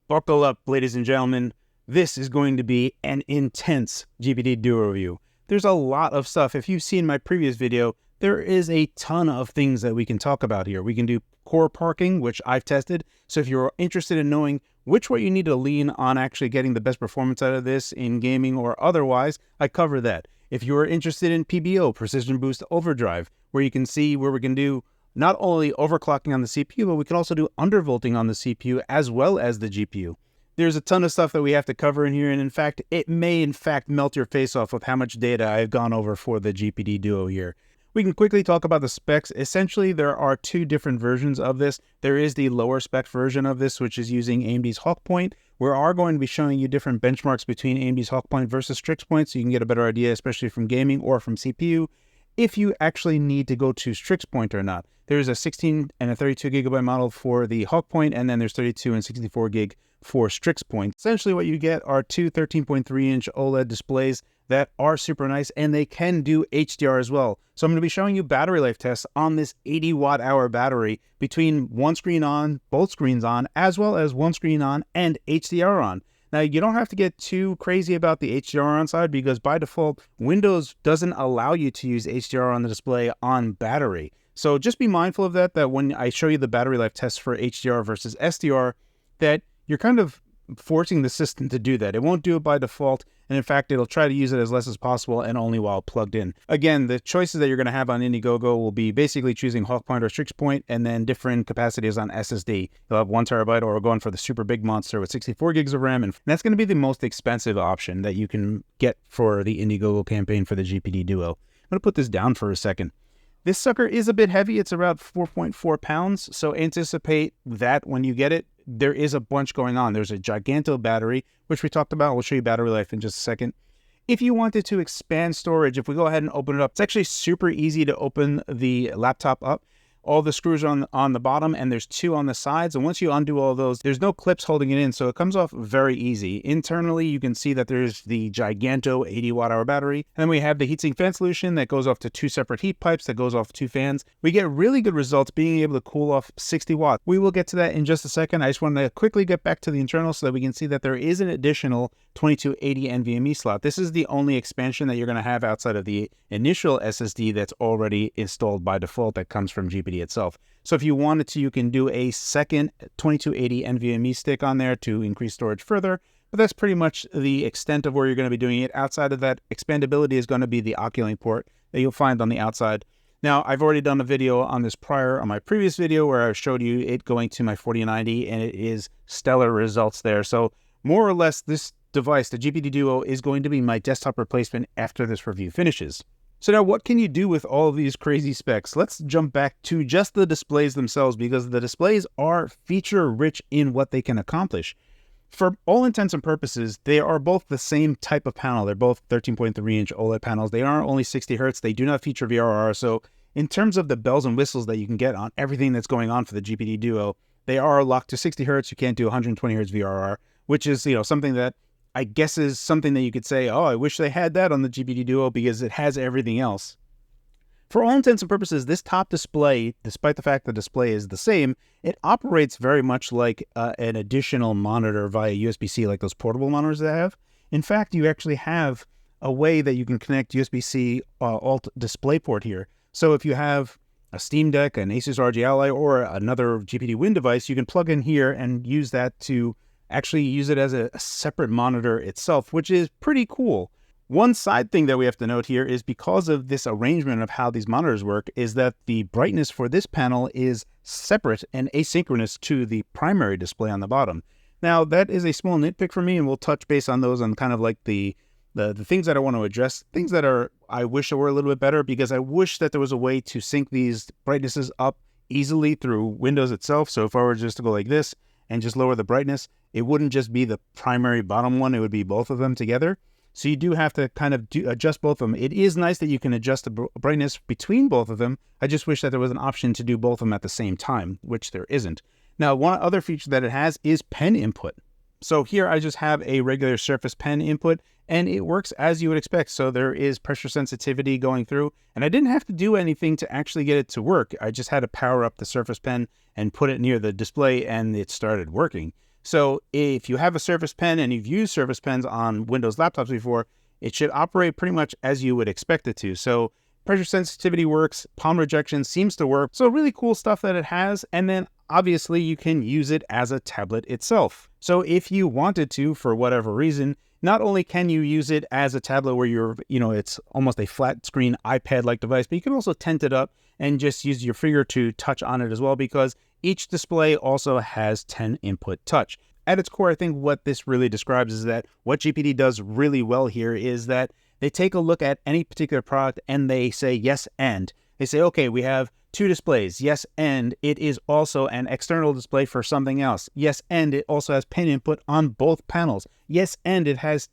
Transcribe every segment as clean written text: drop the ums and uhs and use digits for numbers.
Buckle up, ladies and gentlemen. This is going to be an intense GPD Duo review. There's a lot of stuff. If you've seen my previous video, there is a ton of things that we can talk about here. We can do core parking, which I've tested. So if you're interested in knowing which way you need to lean on actually getting the best performance out of this in gaming or otherwise, I cover that. If you're interested in PBO, Precision Boost Overdrive, where you can see where we can do not only overclocking on the CPU, but we can also do undervolting on the CPU as well as the GPU. There's a ton of stuff that we have to cover in here, and in fact, it may melt your face off with how much data I've gone over for the GPD Duo here. We can quickly talk about the specs. Essentially, there are two different versions of this. There is the lower spec version of this, which is using AMD's Hawk Point. We are going to be showing you different benchmarks between AMD's Hawk Point versus Strix Point, so you can get a better idea, especially from gaming or from CPU, if you actually need to go to Strix Point or not. There's a 16 and a 32 gigabyte model for the Hawk Point, and then there's 32 and 64 gig for Strix Point. Essentially what you get are two 13.3-inch OLED displays that are super nice, and they can do HDR as well. So I'm going to be showing you battery life tests on this 80 watt-hour battery between one screen on, both screens on, as well as one screen on and HDR on. Now, you don't have to get too crazy about the HDR on side because by default, Windows doesn't allow you to use HDR on the display on battery. So just be mindful of that when I show you the battery life test for HDR versus SDR, that you're kind of forcing the system to do that. It won't do it by default, and in fact, it'll try to use it as less as possible and only while plugged in. Again, the choices that you're going to have on Indiegogo will be basically choosing Hawk Point or Strix Point, and then different capacities on SSD. You'll have 1 terabyte, or we're going for the super big monster with 64 gigs of RAM, and that's going to be the most expensive option that you can get for the Indiegogo campaign for the GPD Duo. I'm going to put this down for a second. This sucker is a bit heavy. It's about 4.4 pounds, so anticipate that when you get it. There is a bunch going on. There's a giganto battery, which we talked about. We'll show you battery life in just a second. If you wanted to expand storage, if we go ahead and open it up, it's actually super easy to open the laptop up. All the screws are on the bottom, and there's 2 on the sides. And once you undo all those, there's no clips holding it in, so it comes off very easy. Internally, you can see that there's the giganto 80 watt-hour battery. And then we have the heatsink fan solution that goes off to 2 separate heat pipes that goes off 2 fans. We get really good results being able to cool off 60 watts. We will get to that in just a second. I just wanted to quickly get back to the internal so that we can see that there is an additional 2280 NVMe slot. This is the only expansion that you're going to have outside of the initial SSD that's already installed by default that comes from GPD itself. So if you wanted to, you can do a second 2280 NVMe stick on there to increase storage further, but that's pretty much the extent of where you're going to be doing it. Outside of that, expandability is going to be the Oculink port that you'll find on the outside. Now, I've already done a video on this on my previous video where I showed you it going to my 4090, and it is stellar results there. So more or less, this device, the GPD Duo, is going to be my desktop replacement after this review finishes. So now what can you do with all of these crazy specs? Let's jump back to just the displays themselves, because the displays are feature rich in what they can accomplish. For all intents and purposes, they are both the same type of panel. They're both 13.3-inch OLED panels. They are only 60 Hertz. They do not feature VRR. So in terms of the bells and whistles that you can get on everything that's going on for the GPD Duo, they are locked to 60 Hertz. You can't do 120 Hertz VRR, which is, something that I guess is something that you could say, oh, I wish they had that on the GPD Duo because it has everything else. For all intents and purposes, this top display, despite the fact the display is the same, it operates very much like an additional monitor via USB-C, like those portable monitors that I have. In fact, you actually have a way that you can connect USB-C alt DisplayPort here. So if you have a Steam Deck, an Asus ROG Ally, or another GPD Win device, you can plug in here and use that to actually use it as a separate monitor itself, which is pretty cool. One side thing that we have to note here is because of this arrangement of how these monitors work is that the brightness for this panel is separate and asynchronous to the primary display on the bottom. Now, that is a small nitpick for me, and we'll touch base on those on kind of like the things that I want to address, things that I wish were a little bit better, because I wish that there was a way to sync these brightnesses up easily through Windows itself. So if I were just to go like this and just lower the brightness, it wouldn't just be the primary bottom one, it would be both of them together. So you do have to kind of adjust both of them. It is nice that you can adjust the brightness between both of them. I just wish that there was an option to do both of them at the same time, which there isn't. Now, one other feature that it has is pen input. So here I just have a regular Surface Pen input, and it works as you would expect. So there is pressure sensitivity going through, and I didn't have to do anything to actually get it to work. I just had to power up the Surface Pen and put it near the display, and it started working. So if you have a Surface Pen and you've used Surface Pens on Windows laptops before, it should operate pretty much as you would expect it to. So pressure sensitivity works, palm rejection seems to work. So really cool stuff that it has. And then obviously you can use it as a tablet itself. So if you wanted to, for whatever reason, not only can you use it as a tablet where it's almost a flat screen iPad-like device, but you can also tent it up and just use your finger to touch on it as well, because each display also has 10 input touch. At its core, I think what this really describes is that what GPD does really well here is that they take a look at any particular product and they say, yes, and. They say, okay, we have 2 displays. Yes, and it is also an external display for something else. Yes, and it also has pen input on both panels. Yes, and it has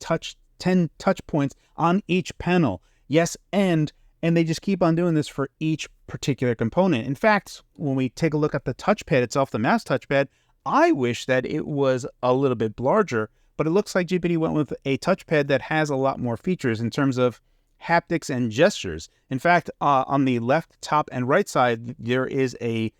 10 touch points on each panel. Yes, and they just keep on doing this for each particular component. In fact, when we take a look at the touchpad itself, the mouse touchpad, I wish that it was a little bit larger, but it looks like GPD went with a touchpad that has a lot more features in terms of haptics and gestures. In fact, on the left, top, and right side, there is a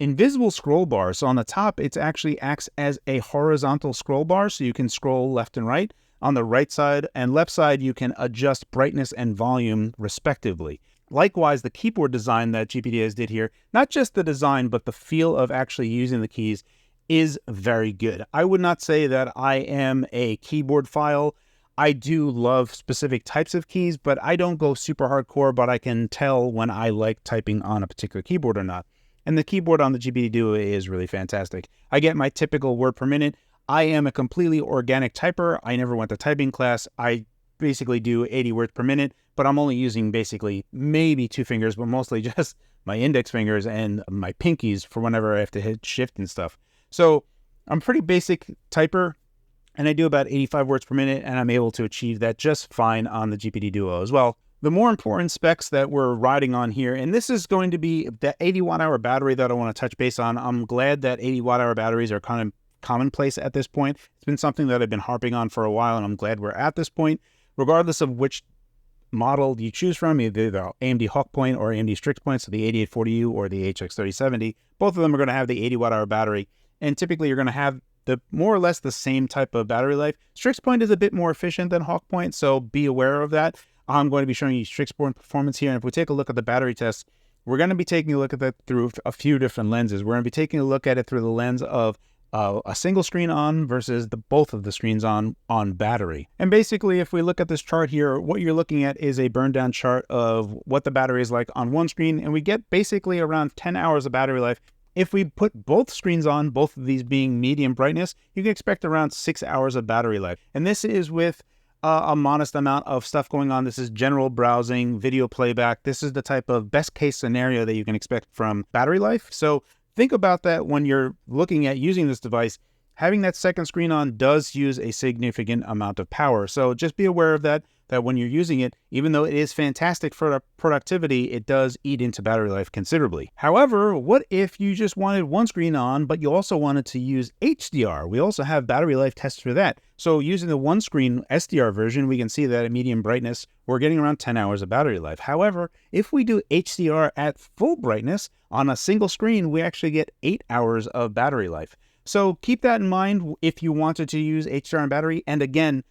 invisible scroll bar. So on the top, it actually acts as a horizontal scroll bar, so you can scroll left and right. On the right side and left side, you can adjust brightness and volume respectively. Likewise, the keyboard design that GPD has did here, not just the design, but the feel of actually using the keys is very good. I would not say that I am a keyboard file. I do love specific types of keys, but I don't go super hardcore, but I can tell when I like typing on a particular keyboard or not. And the keyboard on the GPD Duo is really fantastic. I get my typical word per minute. I am a completely organic typer. I never went to typing class. I basically do 80 words per minute, but I'm only using basically maybe 2 fingers, but mostly just my index fingers and my pinkies for whenever I have to hit shift and stuff. So I'm a pretty basic typer, and I do about 85 words per minute, and I'm able to achieve that just fine on the GPD Duo as well. The more important specs that we're riding on here, and this is going to be the 80 watt-hour battery that I want to touch base on. I'm glad that 80 watt-hour batteries are kind of commonplace at this point. It's been something that I've been harping on for a while, and I'm glad we're at this point. Regardless of which model you choose from, either the AMD Hawk Point or AMD Strix Point, so the 8840U or the HX370, both of them are going to have the 80 watt-hour battery, and typically you're going to have the more or less the same type of battery life. Strix Point is a bit more efficient than Hawk Point, so be aware of that. I'm going to be showing you Strix Point performance here, and if we take a look at the battery test, we're going to be taking a look at that through a few different lenses. We're going to be taking a look at it through the lens of a single screen on versus both of the screens on battery. And basically, if we look at this chart here, what you're looking at is a burn down chart of what the battery is like on one screen, and we get basically around 10 hours of battery life. If we put both screens on, both of these being medium brightness, you can expect around 6 hours of battery life. And this is with a modest amount of stuff going on. This is general browsing, video playback. This is the type of best case scenario that you can expect from battery life. So think about that when you're looking at using this device. Having that second screen on does use a significant amount of power. So just be aware of that when you're using it, even though it is fantastic for productivity, it does eat into battery life considerably. However, what if you just wanted one screen on, but you also wanted to use HDR? We also have battery life tests for that. So using the one screen SDR version, we can see that at medium brightness, we're getting around 10 hours of battery life. However, if we do HDR at full brightness on a single screen, we actually get 8 hours of battery life. So keep that in mind if you wanted to use HDR and battery. And again,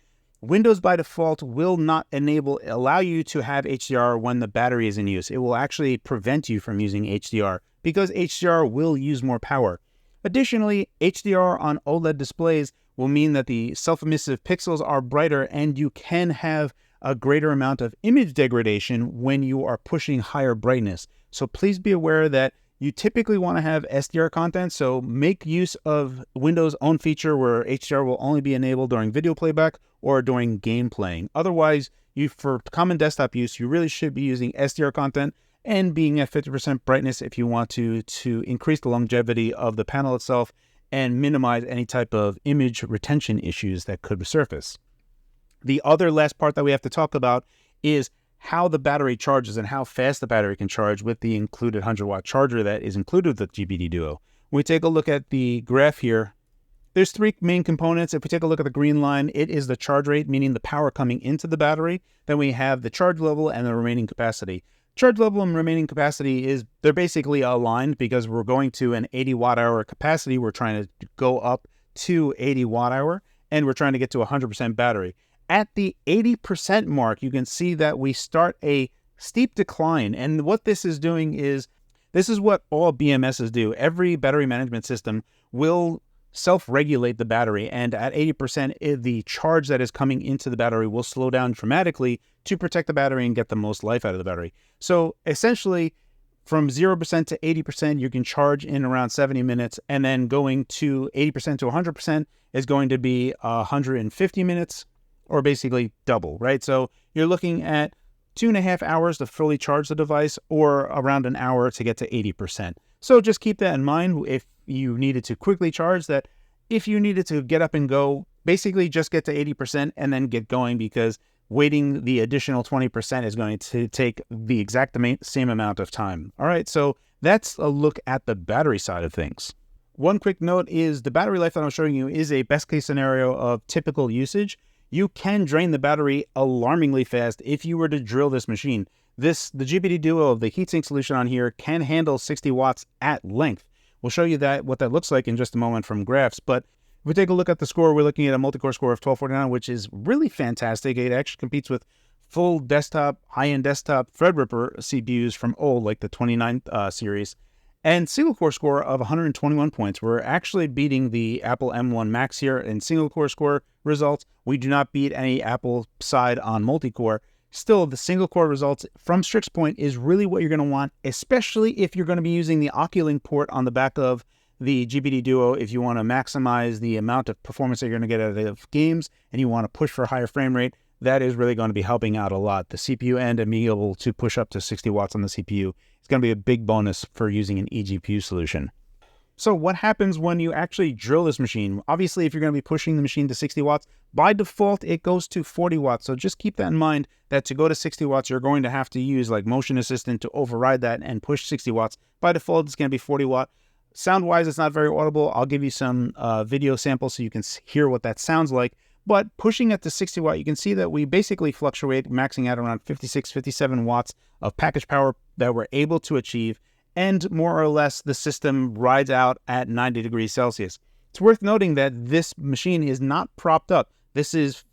Windows by default will not allow you to have HDR when the battery is in use. It will actually prevent you from using HDR because HDR will use more power. Additionally, HDR on OLED displays will mean that the self-emissive pixels are brighter and you can have a greater amount of image degradation when you are pushing higher brightness. So please be aware that you typically want to have SDR content, so make use of Windows' own feature where HDR will only be enabled during video playback or during game playing. Otherwise, for common desktop use, you really should be using SDR content and being at 50% brightness if you want to increase the longevity of the panel itself and minimize any type of image retention issues that could surface. The other last part that we have to talk about is how the battery charges and how fast the battery can charge with the included 100-watt charger that is included with the GPD Duo. When we take a look at the graph here, there's 3 main components. If we take a look at the green line, it is the charge rate, meaning the power coming into the battery. Then we have the charge level and the remaining capacity. Charge level and remaining capacity they're basically aligned because we're going to an 80 watt-hour capacity. We're trying to go up to 80 watt hour, and we're trying to get to 100% battery. At the 80% mark, you can see that we start a steep decline. And what this is doing is, this is what all BMSs do. Every battery management system will self-regulate the battery, and at 80%, the charge that is coming into the battery will slow down dramatically to protect the battery and get the most life out of the battery. So essentially, from 0% to 80%, you can charge in around 70 minutes, and then going to 80% to 100% is going to be 150 minutes, or basically double, right? So you're looking at 2.5 hours to fully charge the device, or around an hour to get to 80%. So just keep that in mind if you needed to quickly charge that. If you needed to get up and go, basically just get to 80% and then get going, because waiting the additional 20% is going to take the exact same amount of time. All right, so that's a look at the battery side of things. One quick note is the battery life that I'm showing you is a best case scenario of typical usage. You can drain the battery alarmingly fast if you were to drill this machine. The GPD Duo, the heatsink solution on here, can handle 60 watts at length. We'll show you what that looks like in just a moment from graphs. But if we take a look at the score, we're looking at a multi-core score of 1249, which is really fantastic. It actually competes with full desktop, high-end desktop Threadripper CPUs from old, like the 29 series. And single-core score of 121 points. We're actually beating the Apple M1 Max here in single-core score results. We do not beat any Apple side on multi-core. Still, the single-core results from Strix point is really what you're going to want, especially if you're going to be using the Oculink port on the back of the GPD Duo if you want to maximize the amount of performance that you're going to get out of games and you want to push for a higher frame rate. That is really going to be helping out a lot. The CPU end and being able to push up to 60 watts on the CPU is going to be a big bonus for using an eGPU solution. So what happens when you actually drill this machine? Obviously, if you're going to be pushing the machine to 60 watts, by default, it goes to 40 watts. So just keep that in mind, that to go to 60 watts, you're going to have to use like Motion Assistant to override that and push 60 watts. By default, it's going to be 40 watt. Sound-wise, it's not very audible. I'll give you some video samples so you can hear what that sounds like. But pushing it to 60 watt, you can see that we basically fluctuate, maxing out around 56, 57 watts of package power that we're able to achieve. And more or less, the system rides out at 90 degrees Celsius. It's worth noting that this machine is not propped up. This is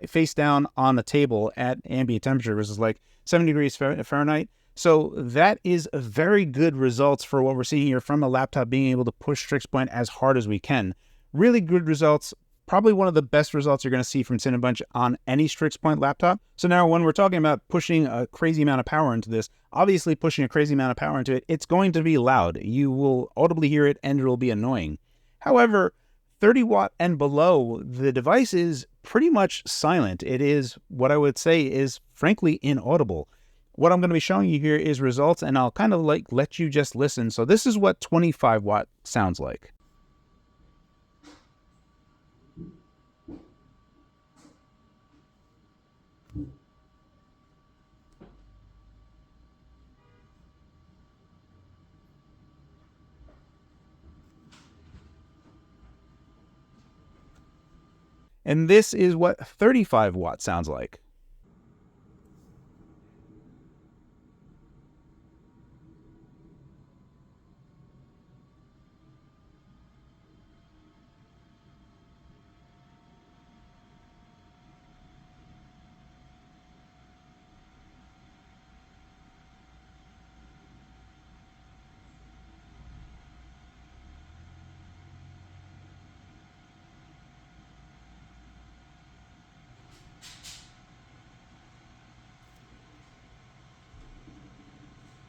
face down on the table at ambient temperature, which is like 70 degrees Fahrenheit. So that is a very good results for what we're seeing here from a laptop being able to push Strix point as hard as we can. Really good results. Probably one of the best results you're going to see from Cinebench on any Strix point laptop. So now when we're talking about pushing a crazy amount of power into this, obviously pushing a crazy amount of power into it, it's going to be loud. You will audibly hear it and it will be annoying. However, 30 watt and below, the device is pretty much silent. It is what I would say is frankly inaudible. What I'm going to be showing you here is results, and I'll kind of like let you just listen. So this is what 25 watt sounds like. And this is what 35 watts sounds like.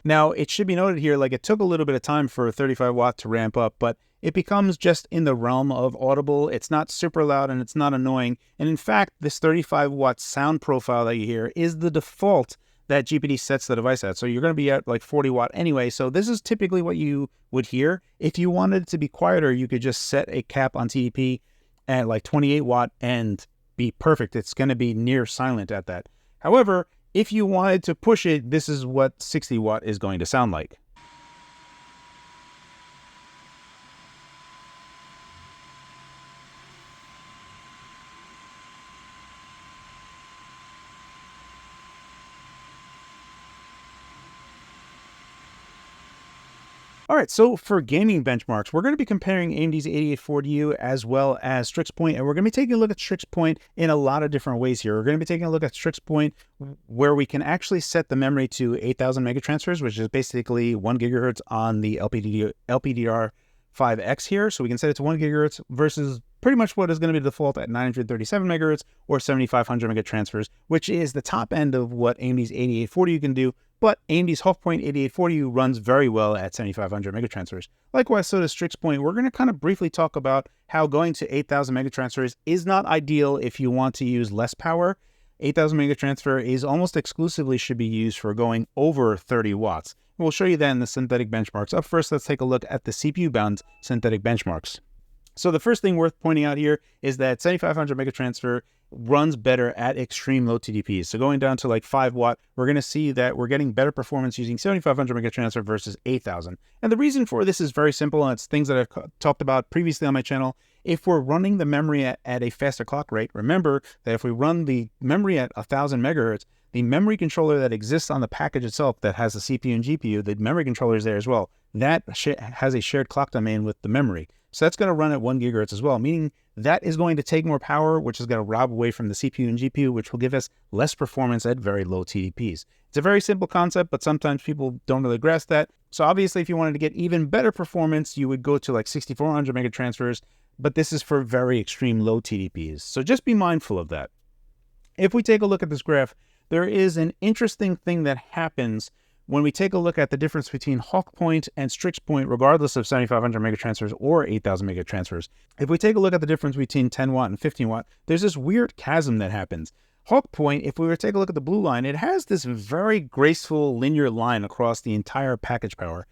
Now, it should be noted here, like it took a little bit of time for 35 watt to ramp up, but it becomes just in the realm of audible. It's not super loud and it's not annoying. And in fact, this 35 watt sound profile that you hear is the default that GPD sets the device at. So you're going to be at like 40 watt anyway. So this is typically what you would hear. If you wanted it to be quieter, you could just set a cap on TDP at like 28 watt and be perfect. It's going to be near silent at that. However, if you wanted to push it, this is what 60 watt is going to sound like. All right, so for gaming benchmarks, we're going to be comparing AMD's 8840U as well as Strix Point, and we're going to be taking a look at Strix Point in a lot of different ways here. We're going to be taking a look at Strix Point where we can actually set the memory to 8,000 megatransfers, which is basically 1 gigahertz on the LPDDR5X here. So we can set it to 1 gigahertz versus pretty much what is going to be the default at 937 megahertz or 7,500 megatransfers, which is the top end of what AMD's 8840U can do. But AMD's HALF Point 8840U runs very well at 7,500 megatransfers. Likewise, so does Strix Point. We're going to kind of briefly talk about how going to 8,000 megatransfers is not ideal if you want to use less power. 8,000 megatransfer is almost exclusively should be used for going over 30 watts. We'll show you that in the synthetic benchmarks. Up first, let's take a look at the CPU-bound synthetic benchmarks. So the first thing worth pointing out here is that 7,500 megatransfer runs better at extreme low TDPs. So going down to like 5 watt, we're going to see that we're getting better performance using 7,500 megatransfer versus 8,000. And the reason for this is very simple, and it's things that I've talked about previously on my channel. If we're running the memory at a faster clock rate, remember that if we run the memory at 1,000 megahertz, the memory controller that exists on the package itself that has the CPU and GPU, the memory controller is there as well. That has a shared clock domain with the memory. So that's going to run at 1 gigahertz as well, meaning that is going to take more power, which is going to rob away from the CPU and GPU, which will give us less performance at very low TDPs. It's a very simple concept, but sometimes people don't really grasp that. So obviously, if you wanted to get even better performance, you would go to like 6,400 megatransfers, but this is for very extreme low TDPs. So just be mindful of that. If we take a look at this graph, there is an interesting thing that happens when we take a look at the difference between HALF Point and Strix Point, regardless of 7,500 megatransfers or 8,000 megatransfers. If we take a look at the difference between 10 watt and 15 watt, there's this weird chasm that happens. HALF Point, if we were to take a look at the blue line, it has this very graceful linear line across the entire package power.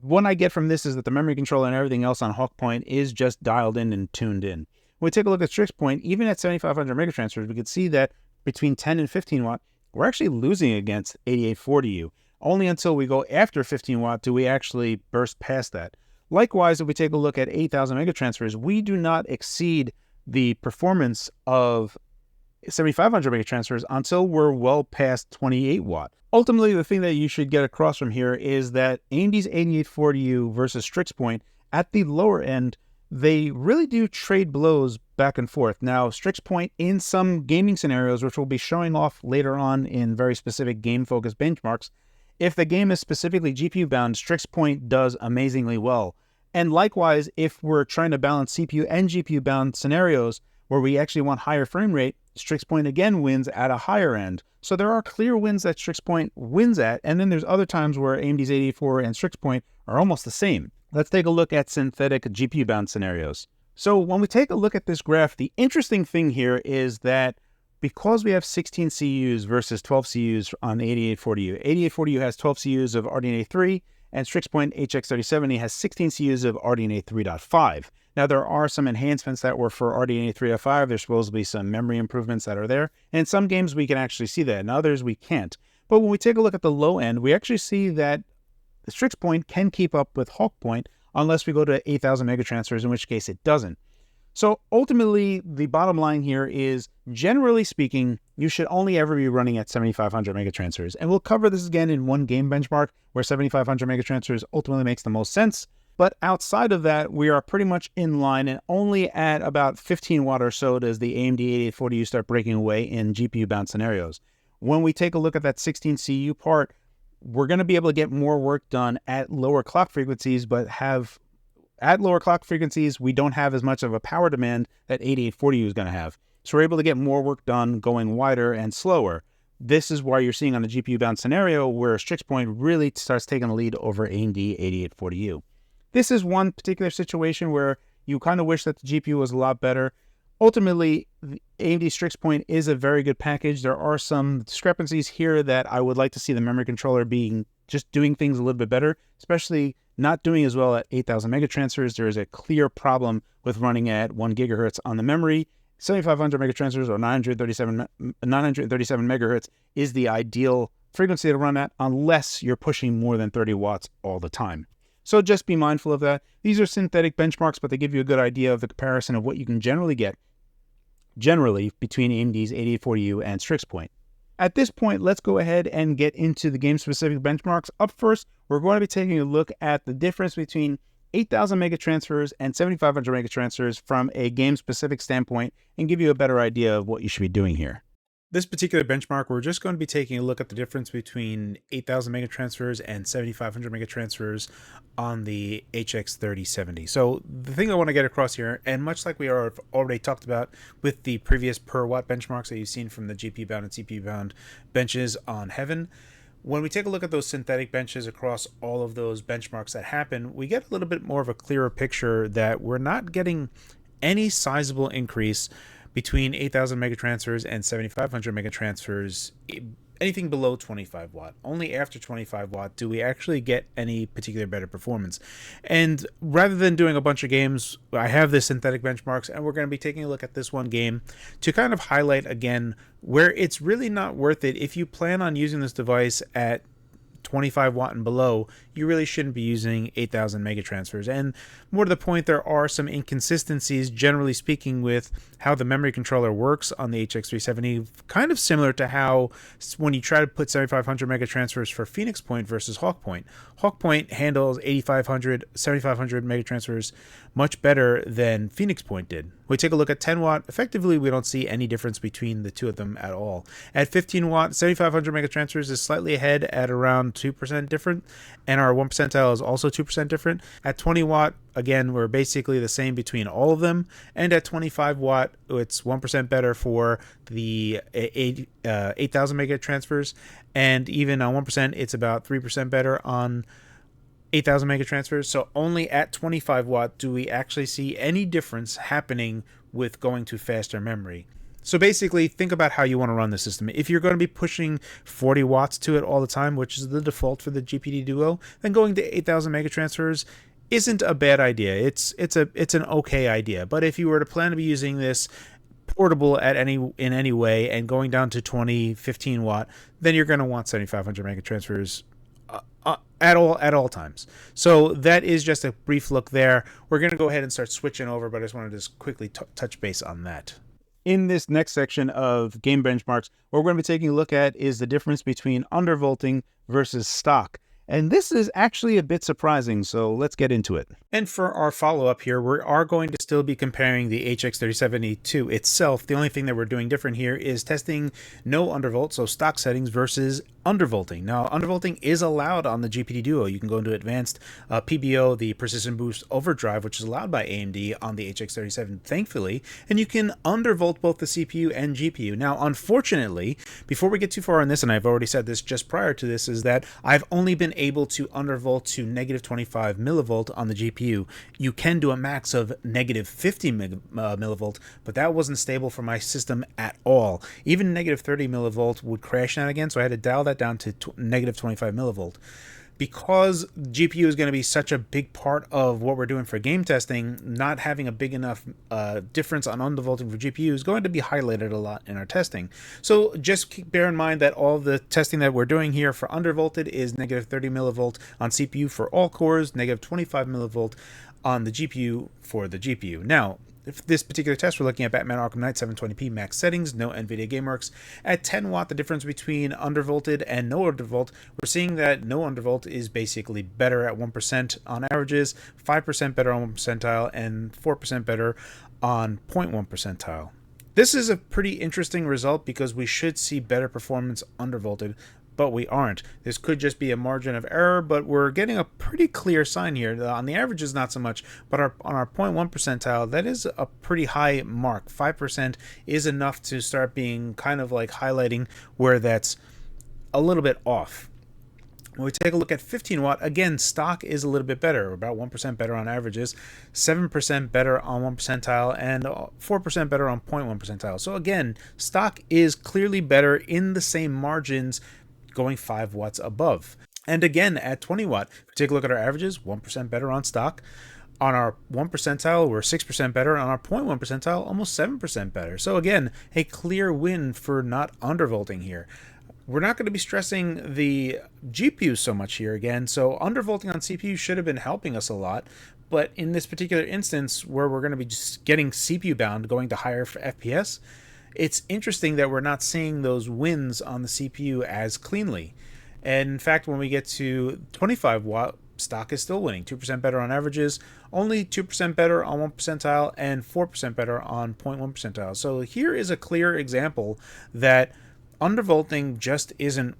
What I get from this is that the memory controller and everything else on HALF Point is just dialed in and tuned in. When we take a look at Strix Point, even at 7,500 megatransfers, we can see that between 10 and 15 watt, we're actually losing against 8840U. Only until we go after 15 watt do we actually burst past that. Likewise, if we take a look at 8,000 megatransfers, we do not exceed the performance of 7,500 megatransfers until we're well past 28 watt. Ultimately, the thing that you should get across from here is that AMD's 8840U versus Strix Point, at the lower end, they really do trade blows back and forth. Now, Strix Point in some gaming scenarios, which we'll be showing off later on in very specific game-focused benchmarks, if the game is specifically GPU bound, Strix Point does amazingly well. And likewise, if we're trying to balance CPU and GPU bound scenarios where we actually want higher frame rate, Strix Point again wins at a higher end. So there are clear wins that Strix Point wins at, and then there's other times where AMD's 84 and Strix Point are almost the same. Let's take a look at synthetic GPU bound scenarios. So when we take a look at this graph, the interesting thing here is that because we have 16 CUs versus 12 CUs on the 8840U, 8840U has 12 CUs of RDNA 3, and Strix Point HX370 has 16 CUs of RDNA 3.5. Now, there are some enhancements that were for RDNA 3.5. There's supposed to be some memory improvements that are there. And in some games, we can actually see that. In others, we can't. But when we take a look at the low end, we actually see that the Strix Point can keep up with HALF Point unless we go to 8,000 megatransfers, in which case it doesn't. So ultimately, the bottom line here is, generally speaking, you should only ever be running at 7,500 megatransfers. And we'll cover this again in one game benchmark where 7,500 megatransfers ultimately makes the most sense. But outside of that, we are pretty much in line, and only at about 15 watt or so does the AMD 8840U start breaking away in GPU-bound scenarios. When we take a look at that 16 CU part, we're going to be able to get more work done at lower clock frequencies, but at lower clock frequencies, we don't have as much of a power demand that 8840U is going to have. So we're able to get more work done going wider and slower. This is why you're seeing on the GPU-bound scenario where Strix Point really starts taking the lead over AMD 8840U. This is one particular situation where you kind of wish that the GPU was a lot better. Ultimately, AMD Strix Point is a very good package. There are some discrepancies here that I would like to see the memory controller just doing things a little bit better, especially not doing as well at 8,000 megatransfers. There is a clear problem with running at 1 gigahertz on the memory. 7,500 megatransfers or 937 megahertz is the ideal frequency to run at unless you're pushing more than 30 watts all the time. So just be mindful of that. These are synthetic benchmarks, but they give you a good idea of the comparison of what you can generally get between AMD's 8840U and Strix Point. At this point, let's go ahead and get into the game-specific benchmarks. Up first, we're going to be taking a look at the difference between 8,000 mega transfers and 7,500 mega transfers from a game-specific standpoint and give you a better idea of what you should be doing here. This particular benchmark, we're just going to be taking a look at the difference between 8,000 mega transfers and 7,500 mega transfers on the HX370. So the thing I want to get across here, and much like we are already talked about with the previous per watt benchmarks that you've seen from the GPU bound and CPU bound benches on Heaven, when we take a look at those synthetic benches across all of those benchmarks that happen, we get a little bit more of a clearer picture that we're not getting any sizable increase between 8,000 mega transfers and 7,500 mega transfers, anything below 25 watt. Only after 25 watt do we actually get any particular better performance. And rather than doing a bunch of games, I have the synthetic benchmarks, and we're going to be taking a look at this one game to kind of highlight again where it's really not worth it. If you plan on using this device at 25 watt and below, you really shouldn't be using 8,000 mega transfers. And more to the point, there are some inconsistencies, generally speaking, with how the memory controller works on the HX370, kind of similar to how when you try to put 7,500 mega transfers for Phoenix Point versus Hawk Point. Hawk Point handles 8,500, 7,500 mega transfers much better than Phoenix Point did. We take a look at 10 watt. Effectively, we don't see any difference between the two of them at all. At 15 watt, 7,500 mega transfers is slightly ahead at around 2% different, and our 1 percentile is also 2% different. At 20 watt, again, we're basically the same between all of them, and at 25 watt, it's 1% better for the 8,000 mega transfers, and even on 1%, it's about 3% better on 8,000 mega transfers. So only at 25 watt do we actually see any difference happening with going to faster memory. So basically, think about how you want to run the system. If you're going to be pushing 40 watts to it all the time, which is the default for the GPD Duo, then going to 8,000 mega transfers isn't a bad idea. It's an okay idea. But if you were to plan to be using this portable in any way and going down to 20, 15 watt, then you're going to want 7,500 mega transfers at all times. So that is just a brief look there. We're going to go ahead and start switching over, but I just wanted to just quickly touch base on that. In this next section of game benchmarks, what we're going to be taking a look at is the difference between undervolting versus stock. And this is actually a bit surprising, so let's get into it. And for our follow-up here, we are going to still be comparing the HX370 to itself. The only thing that we're doing different here is testing no undervolt, so stock settings, versus undervolting. Now, undervolting is allowed on the GPD Duo. You can go into advanced PBO, the Precision Boost Overdrive, which is allowed by AMD on the HX37, thankfully, and you can undervolt both the CPU and GPU. Now, unfortunately, before we get too far on this, and I've already said this just prior to this, is that I've only been able to undervolt to negative 25 millivolt on the GPU. You can do a max of negative 50 millivolt, but that wasn't stable for my system at all. Even negative 30 millivolt would crash out again, so I had to dial that down to negative 25 millivolt. Because GPU is going to be such a big part of what we're doing for game testing, not having a big enough difference on undervolting for GPU is going to be highlighted a lot in our testing. So just bear in mind that all the testing that we're doing here for undervolted is negative 30 millivolt on CPU for all cores, negative 25 millivolt on the GPU for the GPU. Now, if this particular test, we're looking at Batman Arkham Knight 720p max settings, no NVIDIA GameWorks. At 10 watt, the difference between undervolted and no undervolt, we're seeing that no undervolt is basically better at 1% on averages, 5% better on 1 percentile, and 4% better on 0.1 percentile. This is a pretty interesting result because we should see better performance undervolted, but we aren't. This could just be a margin of error, but we're getting a pretty clear sign here. On the averages, not so much, but on our 0.1 percentile, that is a pretty high mark. 5% is enough to start being kind of like highlighting where that's a little bit off. When we take a look at 15 watt, again, stock is a little bit better, about 1% better on averages, 7% better on 1 percentile, and 4% better on 0.1 percentile. So again, stock is clearly better in the same margins, going 5 watts above. And again, at 20 watt, if we take a look at our averages, 1% better on stock. On our 1 percentile, we're 6% better. On our 0.1 percentile, almost 7% better. So again, a clear win for not undervolting here. We're not going to be stressing the GPU so much here again, so undervolting on CPU should have been helping us a lot. But in this particular instance, where we're going to be just getting CPU bound, going to higher for FPS, it's interesting that we're not seeing those wins on the CPU as cleanly. And in fact, when we get to 25 watt, stock is still winning. 2% better on averages, only 2% better on 1 percentile, and 4% better on 0.1 percentile. So here is a clear example that undervolting just isn't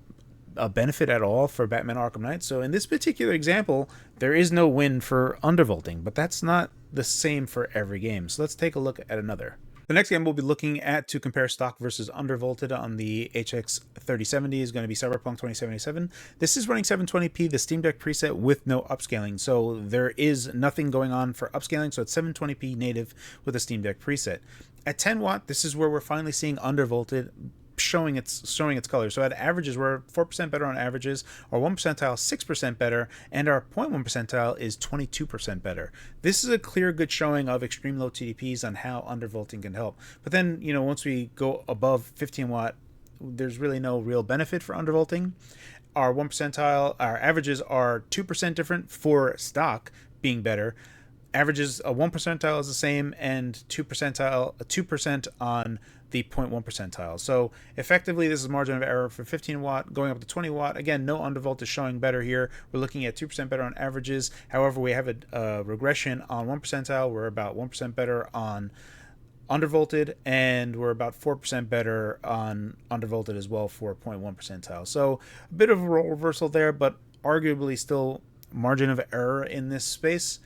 a benefit at all for Batman Arkham Knight. So in this particular example, there is no win for undervolting, but that's not the same for every game. So let's take a look at another. The next game we'll be looking at to compare stock versus undervolted on the HX370 is going to be Cyberpunk 2077. This is running 720p, the Steam Deck preset with no upscaling. So there is nothing going on for upscaling. So it's 720p native with a Steam Deck preset. At 10 watt, this is where we're finally seeing undervolted showing its color. So at averages, we're 4% better on averages, our 1 percentile 6% better, and our 0.1 percentile is 22% better. This is a clear good showing of extreme low TDPs on how undervolting can help. But then, once we go above 15 watt, there's really no real benefit for undervolting. Our 1 percentile, our averages are 2% different for stock being better. Averages, 1 percentile is the same, and 2% on the 0.1 percentile. So effectively, this is margin of error for 15 watt going up to 20 watt. Again, no undervolt is showing better here. We're looking at 2% better on averages. However, we have a regression on 1 percentile. We're about 1% better on undervolted, and we're about 4% better on undervolted as well for 0.1 percentile. So a bit of a role reversal there, but arguably still margin of error in this space.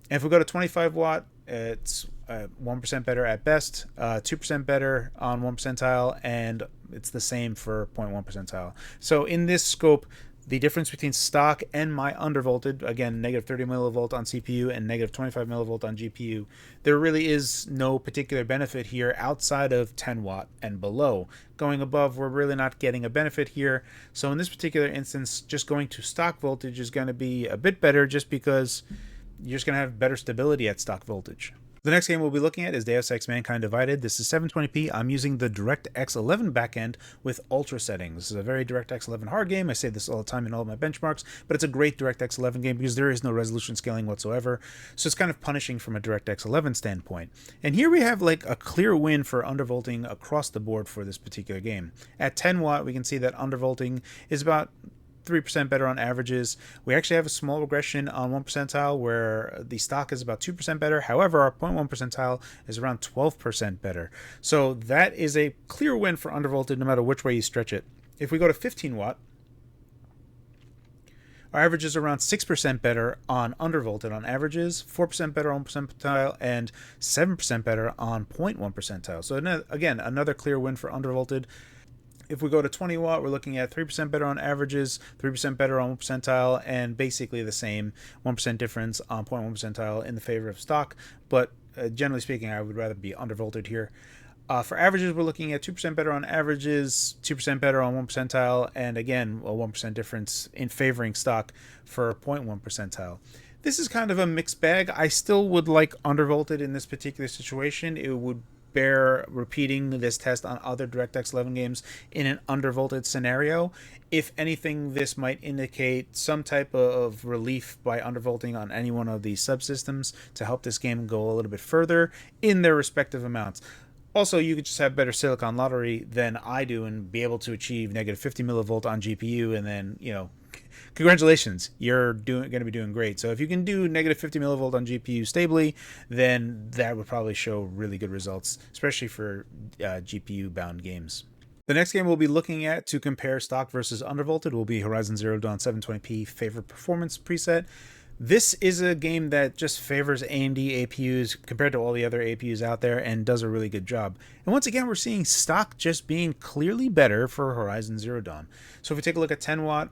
And if we go to 25 watt, it's 1% better at best, 2% better on 1 percentile, and it's the same for 0.1 percentile. So in this scope, the difference between stock and my undervolted, again, negative 30 millivolt on CPU and negative 25 millivolt on GPU, there really is no particular benefit here outside of 10 watt and below. Going above, we're really not getting a benefit here. So in this particular instance, just going to stock voltage is going to be a bit better just because you're just going to have better stability at stock voltage. The next game we'll be looking at is Deus Ex Mankind Divided. This is 720p. I'm using the DirectX 11 backend with ultra settings. This is a very DirectX 11 hard game. I say this all the time in all of my benchmarks, but it's a great DirectX 11 game because there is no resolution scaling whatsoever. So it's kind of punishing from a DirectX 11 standpoint. And here we have like a clear win for undervolting across the board for this particular game. At 10 watt, we can see that undervolting is about 3% better on averages. We actually have a small regression on 1 percentile where the stock is about 2% better. However, our 0.1 percentile is around 12% better. So that is a clear win for undervolted no matter which way you stretch it. If we go to 15 watt, our average is around 6% better on undervolted on averages, 4% better on percentile, and 7% better on 0.1 percentile. So again, another clear win for undervolted. If we go to 20 watt, we're looking at 3% better on averages, 3% better on 1 percentile, and basically the same 1% difference on 0.1 percentile in the favor of stock. But generally speaking, I would rather be undervolted here. For averages, we're looking at 2% better on averages, 2% better on 1 percentile, and again, a 1% difference in favoring stock for 0.1 percentile. This is kind of a mixed bag. I still would like undervolted in this particular situation. It would bear repeating this test on other DirectX 11 games in an undervolted scenario. If anything, this might indicate some type of relief by undervolting on any one of these subsystems to help this game go a little bit further in their respective amounts. Also, you could just have better silicon lottery than I do and be able to achieve negative 50 millivolt on GPU, and then, congratulations, you're going to be doing great. So if you can do negative 50 millivolt on GPU stably, then that would probably show really good results, especially for GPU-bound games. The next game we'll be looking at to compare stock versus undervolted will be Horizon Zero Dawn 720p favorite performance preset. This is a game that just favors AMD APUs compared to all the other APUs out there and does a really good job. And once again, we're seeing stock just being clearly better for Horizon Zero Dawn. So if we take a look at 10 watt,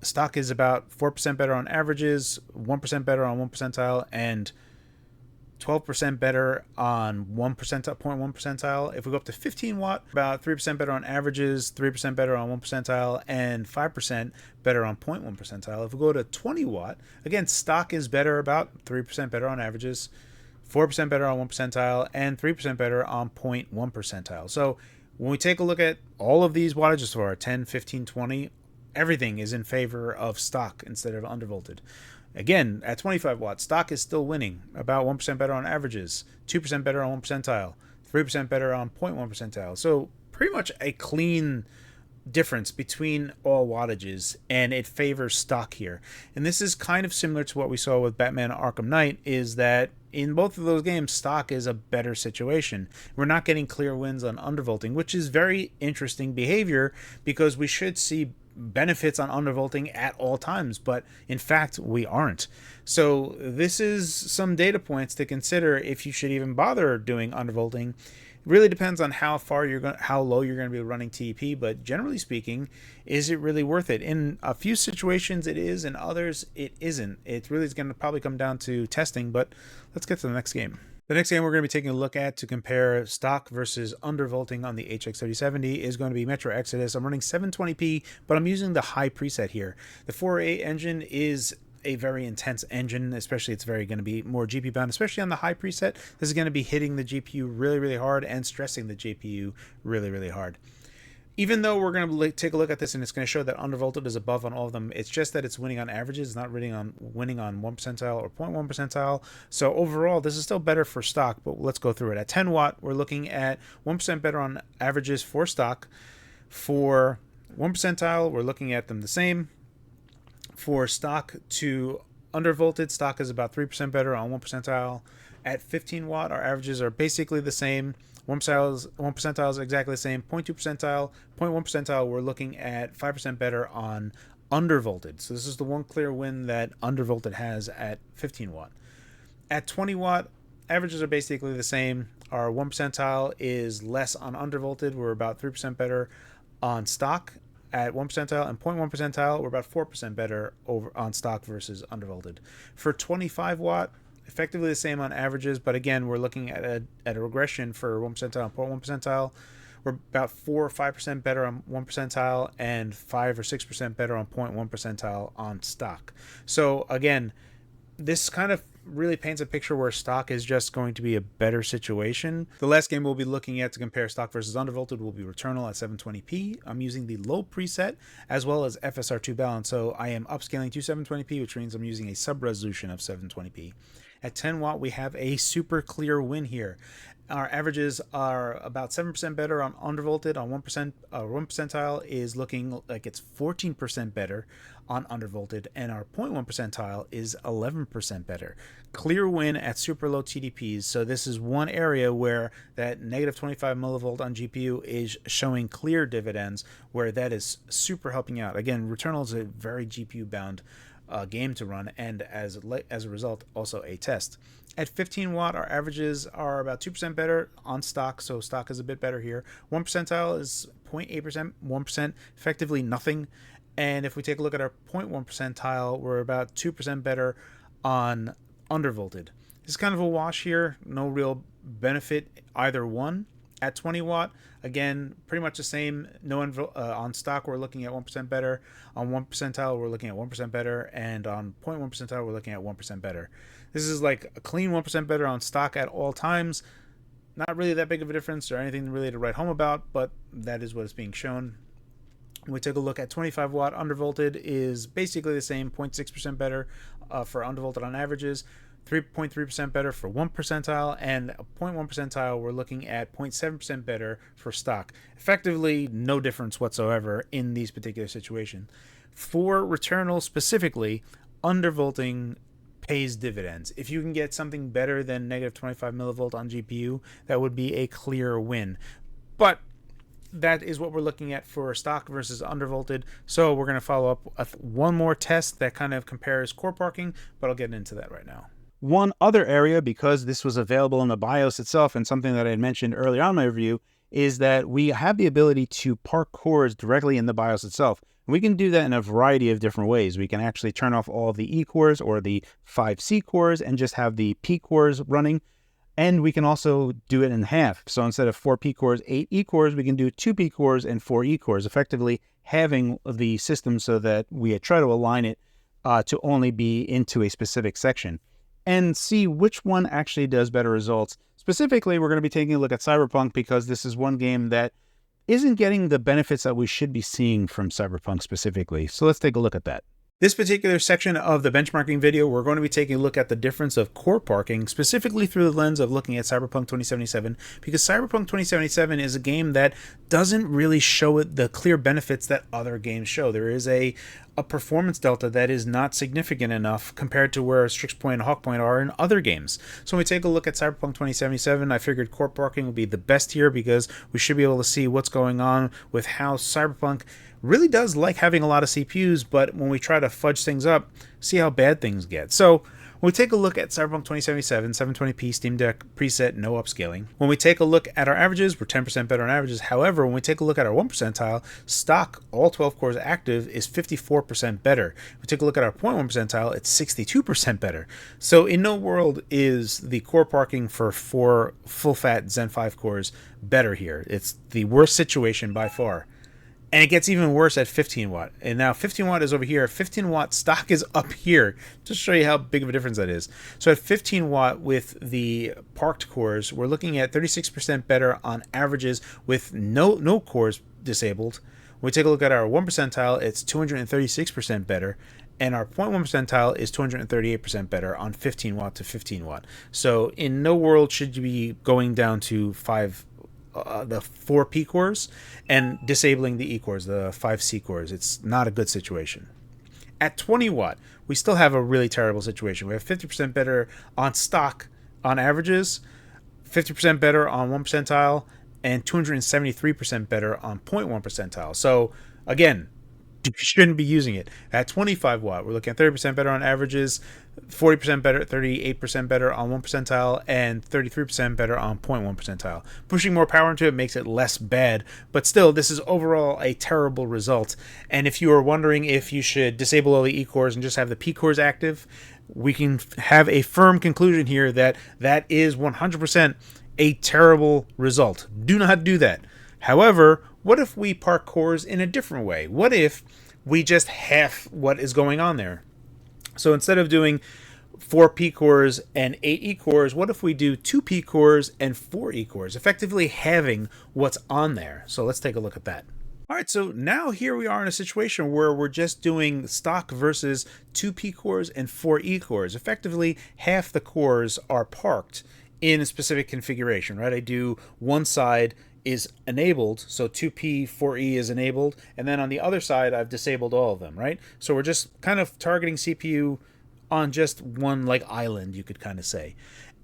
stock is about 4% better on averages, 1% better on 1 percentile, and 12% better on 1 percentile, 0.1 percentile. If we go up to 15 watt, about 3% better on averages, 3% better on 1 percentile, and 5% better on 0.1 percentile. If we go to 20 watt, again, stock is better, about 3% better on averages, 4% better on 1 percentile, and 3% better on 0.1 percentile. So when we take a look at all of these wattages for our 10, 15, 20, everything is in favor of stock instead of undervolted. Again, at 25 watts, stock is still winning, about 1% better on averages, 2% better on 1 percentile, 3% better on 0.1 percentile. So pretty much a clean difference between all wattages, and it favors stock here. And this is kind of similar to what we saw with Batman Arkham Knight, is that in both of those games, stock is a better situation. We're not getting clear wins on undervolting, which is very interesting behavior because we should see benefits on undervolting at all times, but in fact we aren't. So this is some data points to consider if you should even bother doing undervolting. Really depends on how low you're going to be running TDP, but generally speaking, is it really worth it? In a few situations it is, in others it isn't. It really is going to probably come down to testing, but let's get to the next game. The next game we're going to be taking a look at to compare stock versus undervolting on the HX370 is going to be Metro Exodus. I'm running 720p, but I'm using the high preset here. The 4.8 engine is a very intense engine, especially it's very going to be more GPU bound, especially on the high preset. This is going to be hitting the GPU really, really hard and stressing the GPU really, really hard. Even though we're going to take a look at this and it's going to show that undervolted is above on all of them, it's just that it's winning on averages, it's not winning on 1 percentile or 0.1 percentile. So overall, this is still better for stock, but let's go through it. At 10 watt, we're looking at 1% better on averages for stock. For 1 percentile, we're looking at them the same. For stock to undervolted, stock is about 3% better on 1 percentile. At 15 watt, our averages are basically the same. 1 percentile is exactly the same. 0.2 percentile, 0.1 percentile, we're looking at 5% better on undervolted. So this is the one clear win that undervolted has at 15 watt. At 20 watt, averages are basically the same. Our 1 percentile is less on undervolted. We're about 3% better on stock at 1 percentile, and 0.1 percentile, we're about 4% better over on stock versus undervolted. For 25 watt, effectively the same on averages, but again, we're looking at a regression for 1 percentile and 0.1 percentile. We're about 4 or 5% better on 1 percentile and 5 or 6% better on 0.1 percentile on stock. So again, this kind of really paints a picture where stock is just going to be a better situation. The last game we'll be looking at to compare stock versus undervolted will be Returnal at 720p. I'm using the low preset as well as FSR2 balance, so I am upscaling to 720p, which means I'm using a sub resolution of 720p. At 10 watt, we have a super clear win here. Our averages are about 7% better on undervolted. On 1 percentile is looking like it's 14% better on undervolted, and our 0.1 percentile is 11% better. Clear win at super low TDPs. So this is one area where that negative 25 millivolt on GPU is showing clear dividends, where that is super helping out. Again, Returnal is a very GPU bound game to run, and as a result, also a test. At 15 watt, our averages are about 2% better on stock, so stock is a bit better here. 1 percentile is 0.8%, 1%, effectively nothing. And if we take a look at our 0.1 percentile, we're about 2% better on undervolted. This is kind of a wash here, no real benefit either one. At 20 watt, again, pretty much the same. On stock, we're looking at 1% better. On 1 percentile, we're looking at 1% better. And on 0.1 percentile, we're looking at 1% better. This is like a clean 1% better on stock at all times. Not really that big of a difference or anything really to write home about, but that is what is being shown. When we take a look at 25 watt, undervolted is basically the same, 0.6% better for undervolted on averages. 3.3% better for 1 percentile, and 0.1 percentile, we're looking at 0.7% better for stock. Effectively, no difference whatsoever in these particular situations. For Returnal specifically, undervolting pays dividends. If you can get something better than negative 25 millivolt on GPU, that would be a clear win. But that is what we're looking at for stock versus undervolted. So we're going to follow up with one more test that kind of compares core parking, but I'll get into that right now. One other area, because this was available in the BIOS itself and something that I had mentioned earlier on in my review, is that we have the ability to park cores directly in the BIOS itself. And we can do that in a variety of different ways. We can actually turn off all of the E cores or the 5C cores and just have the P cores running. And we can also do it in half. So instead of 4 P cores, 8 E cores, we can do 2 P cores and 4 E cores, effectively having the system so that we try to align it to only be into a specific section and see which one actually does better results. Specifically, we're going to be taking a look at Cyberpunk because this is one game that isn't getting the benefits that we should be seeing from Cyberpunk specifically. So let's take a look at that. This particular section of the benchmarking video, we're going to be taking a look at the difference of core parking, specifically through the lens of looking at Cyberpunk 2077, because Cyberpunk 2077 is a game that doesn't really show it the clear benefits that other games show. There is a performance delta that is not significant enough compared to where Strix Point and Hawk Point are in other games. So when we take a look at Cyberpunk 2077, I figured core parking would be the best here because we should be able to see what's going on with how Cyberpunk really does like having a lot of CPUs, but when we try to fudge things up, see how bad things get. So when we take a look at Cyberpunk 2077, 720p Steam Deck preset, no upscaling. When we take a look at our averages, we're 10% better on averages. However, when we take a look at our 1 percentile, stock, all 12 cores active, is 54% better. When we take a look at our 0.1 percentile, it's 62% better. So in no world is the core parking for 4 full-fat Zen 5 cores better here. It's the worst situation by far. And it gets even worse at 15 watt. And now 15 watt is over here. 15 watt stock is up here. Just to show you how big of a difference that is. So at 15 watt with the parked cores, we're looking at 36% better on averages with no cores disabled. When we take a look at our 1 percentile, it's 236% better. And our 0.1 percentile is 238% better on 15 watt to 15 watt. So in no world should you be going down to the 4 P cores and disabling the E cores, the 5C cores. It's not a good situation. At 20 watt, we still have a really terrible situation. We have 50% better on stock on averages, 50% better on 1 percentile, and 273% better on 0.1 percentile. So again, you shouldn't be using it. At 25 watt, we're looking at 30% better on averages, 40% better, 38% better on 1 percentile, and 33% better on 0.1 percentile. Pushing more power into it makes it less bad, but still, this is overall a terrible result. And if you are wondering if you should disable all the E cores and just have the P cores active, we can have a firm conclusion here that that is 100% a terrible result. Do not do that. However, what if we park cores in a different way? What if we just half what is going on there? So instead of doing 4 P cores and 8 E cores, what if we do 2 P cores and 4 E cores, effectively halving what's on there? So let's take a look at that. All right, so now here we are in a situation where we're just doing stock versus 2 P cores and 4 E cores. Effectively, half the cores are parked in a specific configuration, right? I do one side is enabled, so 2P 4E is enabled, and then on the other side I've disabled all of them, right? So we're just kind of targeting CPU on just one like island, you could kind of say.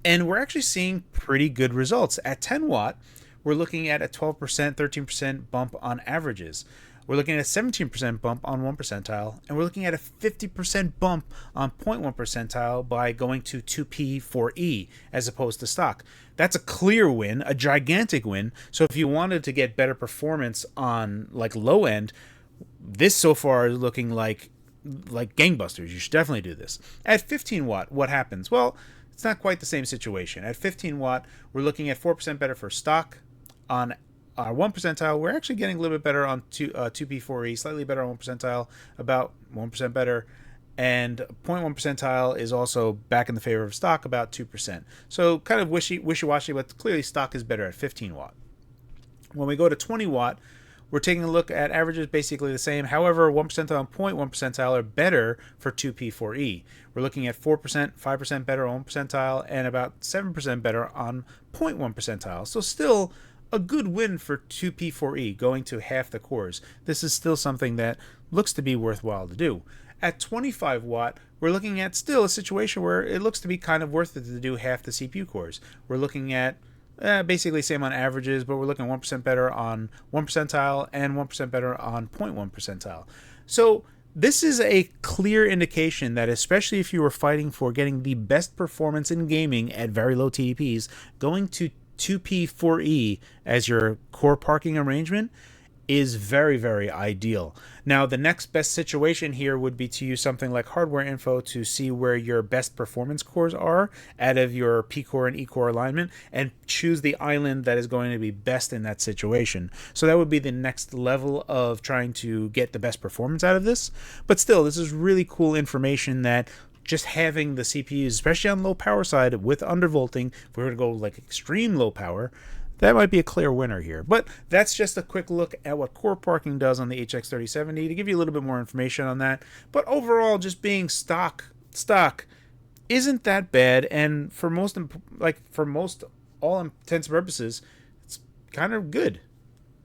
And we're actually seeing pretty good results. At 10 watt, we're looking at a 12%, 13% bump on averages. We're looking at a 17% bump on 1 percentile, and we're looking at a 50% bump on 0.1 percentile by going to 2P 4E as opposed to stock. That's a clear win, a gigantic win. So if you wanted to get better performance on like low end, this so far is looking like gangbusters. You should definitely do this. At 15 watt, what happens? Well, it's not quite the same situation. At 15 watt, we're looking at 4% better for stock. On our 1 percentile, we're actually getting a little bit better on 2P4E, slightly better on 1 percentile, about 1% better. And 0.1 percentile is also back in the favor of stock, about 2%. So kind of wishy-washy, but clearly stock is better at 15 watt. When we go to 20 watt, we're taking a look at averages basically the same. However, 1 percentile and 0.1 percentile are better for 2P4E. We're looking at 4%, 5% better on 1 percentile, and about 7% better on 0.1 percentile. So still a good win for 2P4E, going to half the cores. This is still something that looks to be worthwhile to do. At 25 watt, we're looking at still a situation where it looks to be kind of worth it to do half the CPU cores. We're looking at basically same on averages, but we're looking 1% better on 1 percentile and 1% better on 0.1 percentile. So this is a clear indication that especially if you were fighting for getting the best performance in gaming at very low TDPs, going to 2P4E as your core parking arrangement is very, very ideal. Now, the next best situation here would be to use something like hardware info to see where your best performance cores are out of your P core and E core alignment and choose the island that is going to be best in that situation. So that would be the next level of trying to get the best performance out of this. But still, this is really cool information that just having the CPUs, especially on low power side with undervolting, if we were to go like extreme low power, that might be a clear winner here. But that's just a quick look at what core parking does on the HX370 to give you a little bit more information on that. But overall, just being stock isn't that bad, and for most all intents and purposes, it's kind of good.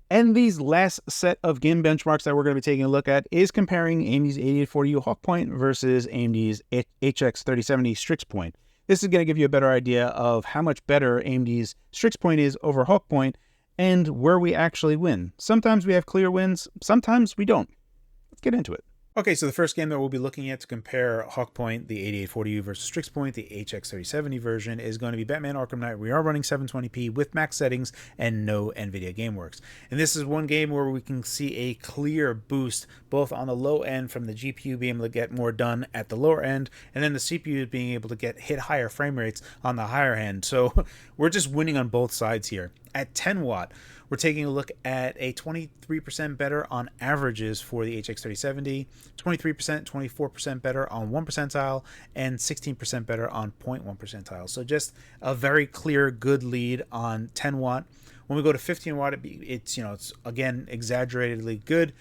And these last set of game benchmarks that we're going to be taking a look at is comparing AMD's 8840U Hawk Point versus AMD's HX370 Strix Point. This is going to give you a better idea of how much better AMD's Strix Point is over Hawk Point and where we actually win. Sometimes we have clear wins, sometimes we don't. Let's get into it. Okay, so the first game that we'll be looking at to compare Hawk Point, the 8840U versus Strix Point, the HX370 version, is going to be Batman Arkham Knight. We are running 720p with max settings and no NVIDIA GameWorks. And this is one game where we can see a clear boost both on the low end from the GPU being able to get more done at the lower end, and then the CPU being able to hit higher frame rates on the higher end. So we're just winning on both sides here. At 10 watt, we're taking a look at a 23% better on averages for the HX370, 23%, 24% better on 1 percentile, and 16% better on 0.1 percentile. So just a very clear, good lead on 10 watt. When we go to 15 watt, it's again exaggeratedly good.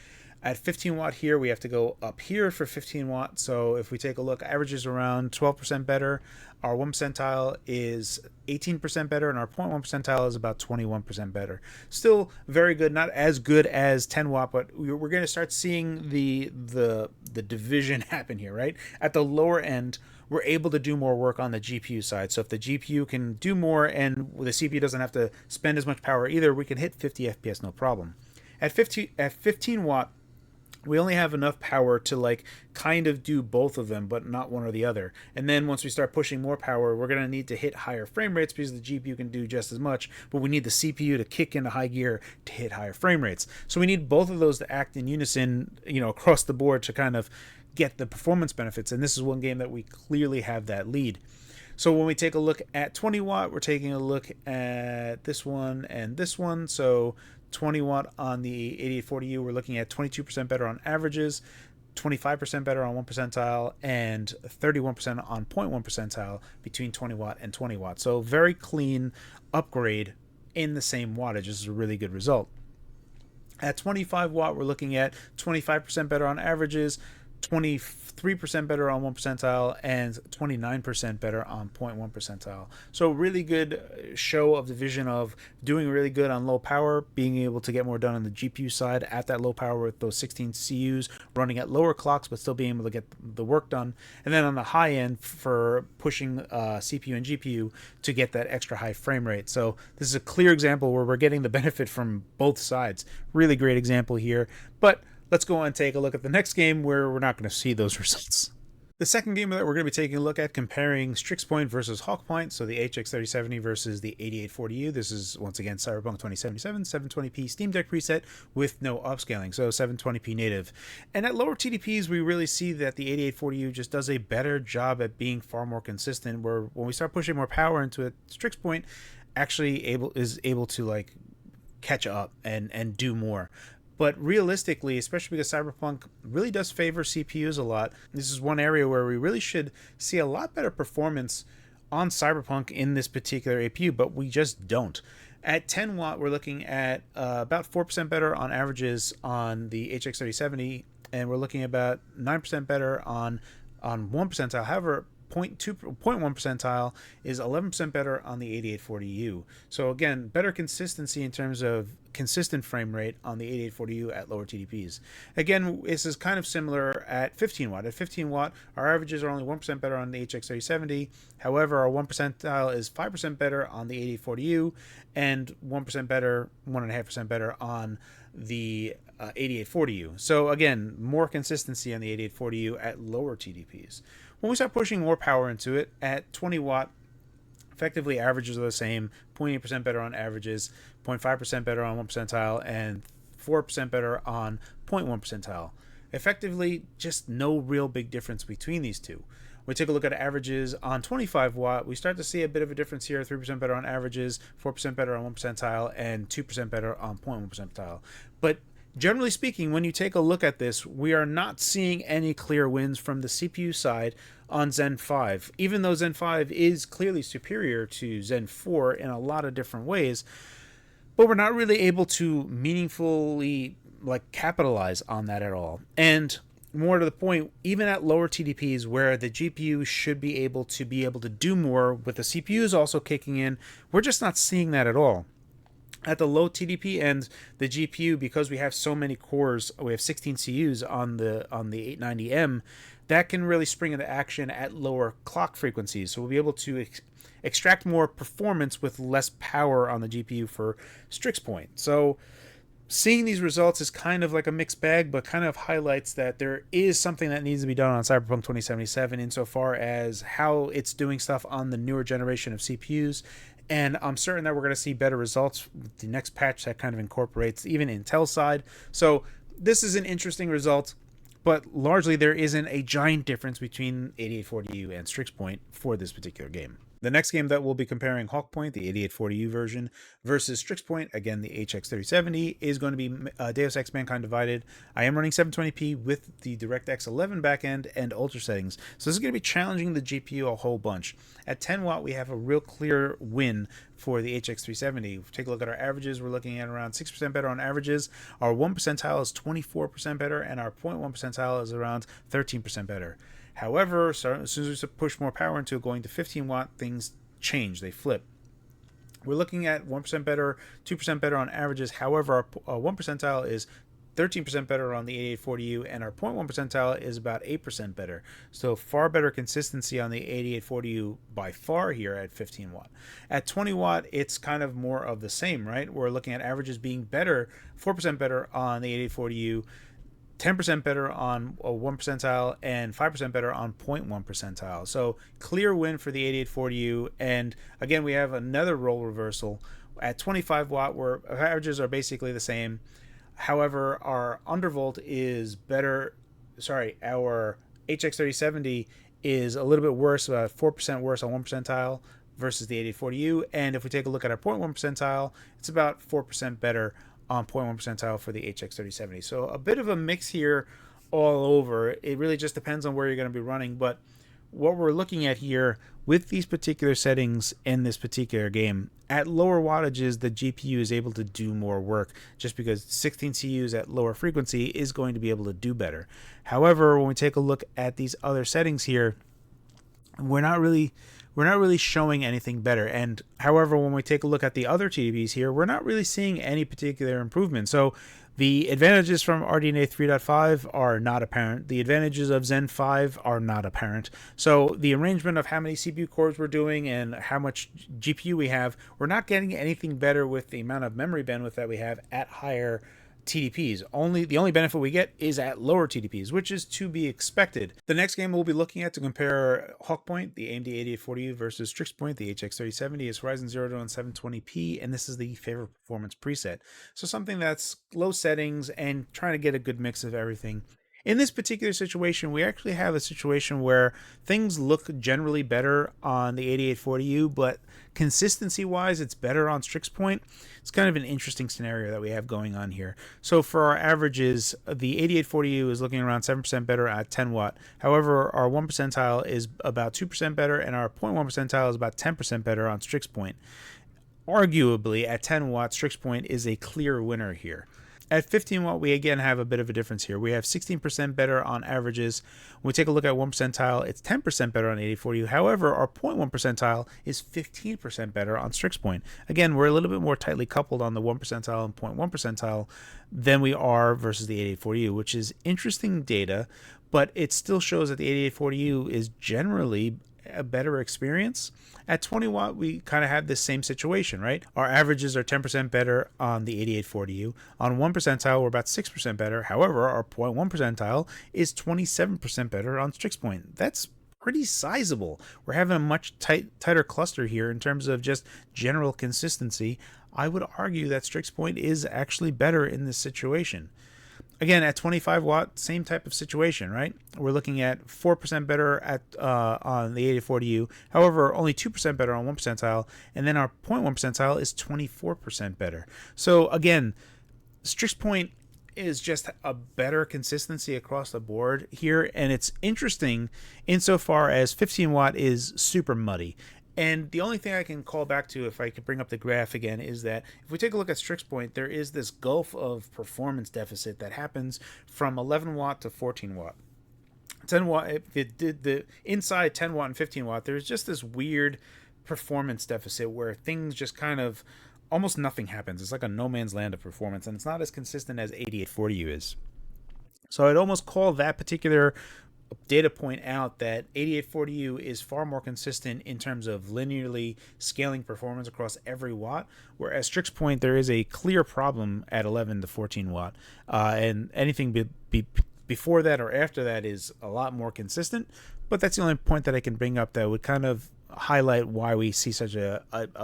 At 15 watt here, we have to go up here for 15 watt. So if we take a look, averages around 12% better. Our 1 percentile is 18% better, and our 0.1 percentile is about 21% better. Still very good, not as good as 10 watt, but we're going to start seeing the division happen here, right? At the lower end, we're able to do more work on the GPU side. So if the GPU can do more and the CPU doesn't have to spend as much power either, we can hit 50 FPS no problem. At 15 watt, we only have enough power to kind of do both of them, but not one or the other. And then once we start pushing more power, we're going to need to hit higher frame rates because the GPU can do just as much, but we need the CPU to kick into high gear to hit higher frame rates. So we need both of those to act in unison, across the board to kind of get the performance benefits. And this is one game that we clearly have that lead. So when we take a look at 20 watt, we're taking a look at this one and this one. So 20 watt on the 8840U, we're looking at 22% better on averages, 25% better on 1 percentile, and 31% on 0.1 percentile between 20 watt and 20 watt. So very clean upgrade in the same wattage. This is a really good result. At 25 watt, we're looking at 25% better on averages, 23% better on 1 percentile, and 29% better on 0.1 percentile. So really good show of the vision of doing really good on low power, being able to get more done on the GPU side at that low power with those 16 CUs running at lower clocks, but still being able to get the work done. And then on the high end for pushing CPU and GPU to get that extra high frame rate. So this is a clear example where we're getting the benefit from both sides. Really great example here. But let's go on and take a look at the next game where we're not going to see those results. The second game that we're going to be taking a look at comparing Strix Point versus Hawk Point, so the HX370 versus the 8840U. This is, once again, Cyberpunk 2077, 720p Steam Deck preset with no upscaling, so 720p native. And at lower TDPs, we really see that the 8840U just does a better job at being far more consistent, where when we start pushing more power into it, Strix Point actually is able to catch up and do more. But realistically, especially because Cyberpunk really does favor CPUs a lot, this is one area where we really should see a lot better performance on Cyberpunk in this particular APU, but we just don't. At 10 watt, we're looking at about 4% better on averages on the HX370, and we're looking at about 9% better on 1 percentile. However, 0.1 percentile is 11% better on the 8840U. So again, better consistency in terms of consistent frame rate on the 8840U at lower TDPs. Again, this is kind of similar at 15 watt. At 15 watt, our averages are only 1% better on the HX370. However, our 1 percentile is 5% better on the 8840U and 1% better, 1.5% better on the 8840U. So again, more consistency on the 8840U at lower TDPs. When we start pushing more power into it, at 20 watt, effectively averages are the same, 0.8% better on averages, 0.5% better on 1 percentile, and 4% better on 0.1 percentile. Effectively, just no real big difference between these two. We take a look at averages on 25 watt, we start to see a bit of a difference here, 3% better on averages, 4% better on 1 percentile, and 2% better on 0.1 percentile. But generally speaking, when you take a look at this, we are not seeing any clear wins from the CPU side on Zen 5. Even though Zen 5 is clearly superior to Zen 4 in a lot of different ways, but we're not really able to meaningfully like capitalize on that at all. And more to the point, even at lower TDPs where the GPU should be able to do more with the CPUs also kicking in, we're just not seeing that at all. At the low TDP end, the GPU, because we have so many cores, we have 16 CUs on the 890M, that can really spring into action at lower clock frequencies. So we'll be able to extract more performance with less power on the GPU for Strix point. So seeing these results is kind of like a mixed bag, but kind of highlights that there is something that needs to be done on Cyberpunk 2077 insofar as how it's doing stuff on the newer generation of CPUs. And I'm certain that we're going to see better results with the next patch that kind of incorporates even Intel side. So this is an interesting result, but largely there isn't a giant difference between 8840U and Strix point for this particular game. The next game that we'll be comparing HALF Point, the 8840U version, versus Strix Point, again the HX370, is going to be Deus Ex Mankind Divided. I am running 720p with the DirectX 11 backend and Ultra settings, so this is going to be challenging the GPU a whole bunch. At 10 watt, we have a real clear win for the HX370. If we take a look at our averages, we're looking at around 6% better on averages. Our 1 percentile is 24% better, and our 0.1 percentile is around 13% better. However, as soon as we push more power into it, going to 15 watt, things change. They flip. We're looking at 1% better, 2% better on averages. However, our 1 percentile is 13% better on the 8840U, and our 0.1 percentile is about 8% better. So far better consistency on the 8840U by far here at 15 watt. At 20 watt, it's kind of more of the same, right? We're looking at averages being better, 4% better on the 8840U, 10% better on a 1 percentile, and 5% better on 0.1 percentile. So clear win for the 8840U. And again, we have another role reversal. At 25 watt, where averages are basically the same. However, our undervolt is better. Sorry, our HX370 is a little bit worse, about 4% worse on 1 percentile versus the 8840U. And if we take a look at our 0.1 percentile, it's about 4% better on 0.1 percentile for the HX370. So a bit of a mix here all over. It really just depends on where you're going to be running. But what we're looking at here with these particular settings in this particular game, at lower wattages, the GPU is able to do more work just because 16 CUs at lower frequency is going to be able to do better. However, when we take a look at these other settings here, we're not really showing anything better. And however, when we take a look at the other TDPs here, we're not really seeing any particular improvement. So the advantages from RDNA 3.5 are not apparent. The advantages of Zen5 are not apparent. So the arrangement of how many CPU cores we're doing and how much GPU we have, we're not getting anything better with the amount of memory bandwidth that we have at higher TDPs. The only benefit we get is at lower TDPs, which is to be expected. The next game we'll be looking at to compare HALF Point, the AMD 8840U versus Strix Point, the HX370, is Ryzen 0 to 720p, and this is the favorite performance preset. So something that's low settings and trying to get a good mix of everything. In this particular situation, we actually have a situation where things look generally better on the 8840U, but consistency-wise, it's better on Strix Point. It's kind of an interesting scenario that we have going on here. So for our averages, the 8840U is looking around 7% better at 10 watt. However, our 1 percentile is about 2% better, and our 0.1 percentile is about 10% better on Strix Point. Arguably, at 10 watt, Strix Point is a clear winner here. At 15 watt, we again have a bit of a difference here. We have 16% better on averages. When we take a look at 1 percentile, it's 10% better on 8040. However, our 0.1 percentile is 15% better on Strix Point. Again, we're a little bit more tightly coupled on the 1 percentile and 0.1 percentile than we are versus the 8840U, which is interesting data, but it still shows that the 8840U is generally a better experience. At 20 watt, we kind of have this same situation, right? Our averages are 10% better on the 8840U. On 1 percentile, we're about 6% better. However, our 0.1 percentile is 27% better on Strix Point. That's pretty sizable. We're having a much tighter cluster here in terms of just general consistency. I would argue that Strix Point is actually better in this situation. Again, at 25 watt, same type of situation, right? We're looking at 4% better at on the 8840U. However, only 2% better on 1 percentile, and then our 0.1 percentile is 24% better. So again, Strix Point is just a better consistency across the board here, and it's interesting insofar as 15 watt is super muddy. And the only thing I can call back to, if I could bring up the graph again, is that if we take a look at Strix Point, there is this gulf of performance deficit that happens from 11 watt to 14 watt. 10 watt, if it did the inside 10 watt and 15 watt, there's just this weird performance deficit where things just kind of almost nothing happens. It's like a no man's land of performance, and it's not as consistent as 8840U is. So I'd almost call that particular data point out that 8840U is far more consistent in terms of linearly scaling performance across every watt, whereas Strix Point, there is a clear problem at 11 to 14 watt, and anything before that or after that is a lot more consistent. But that's the only point that I can bring up that would kind of highlight why we see such a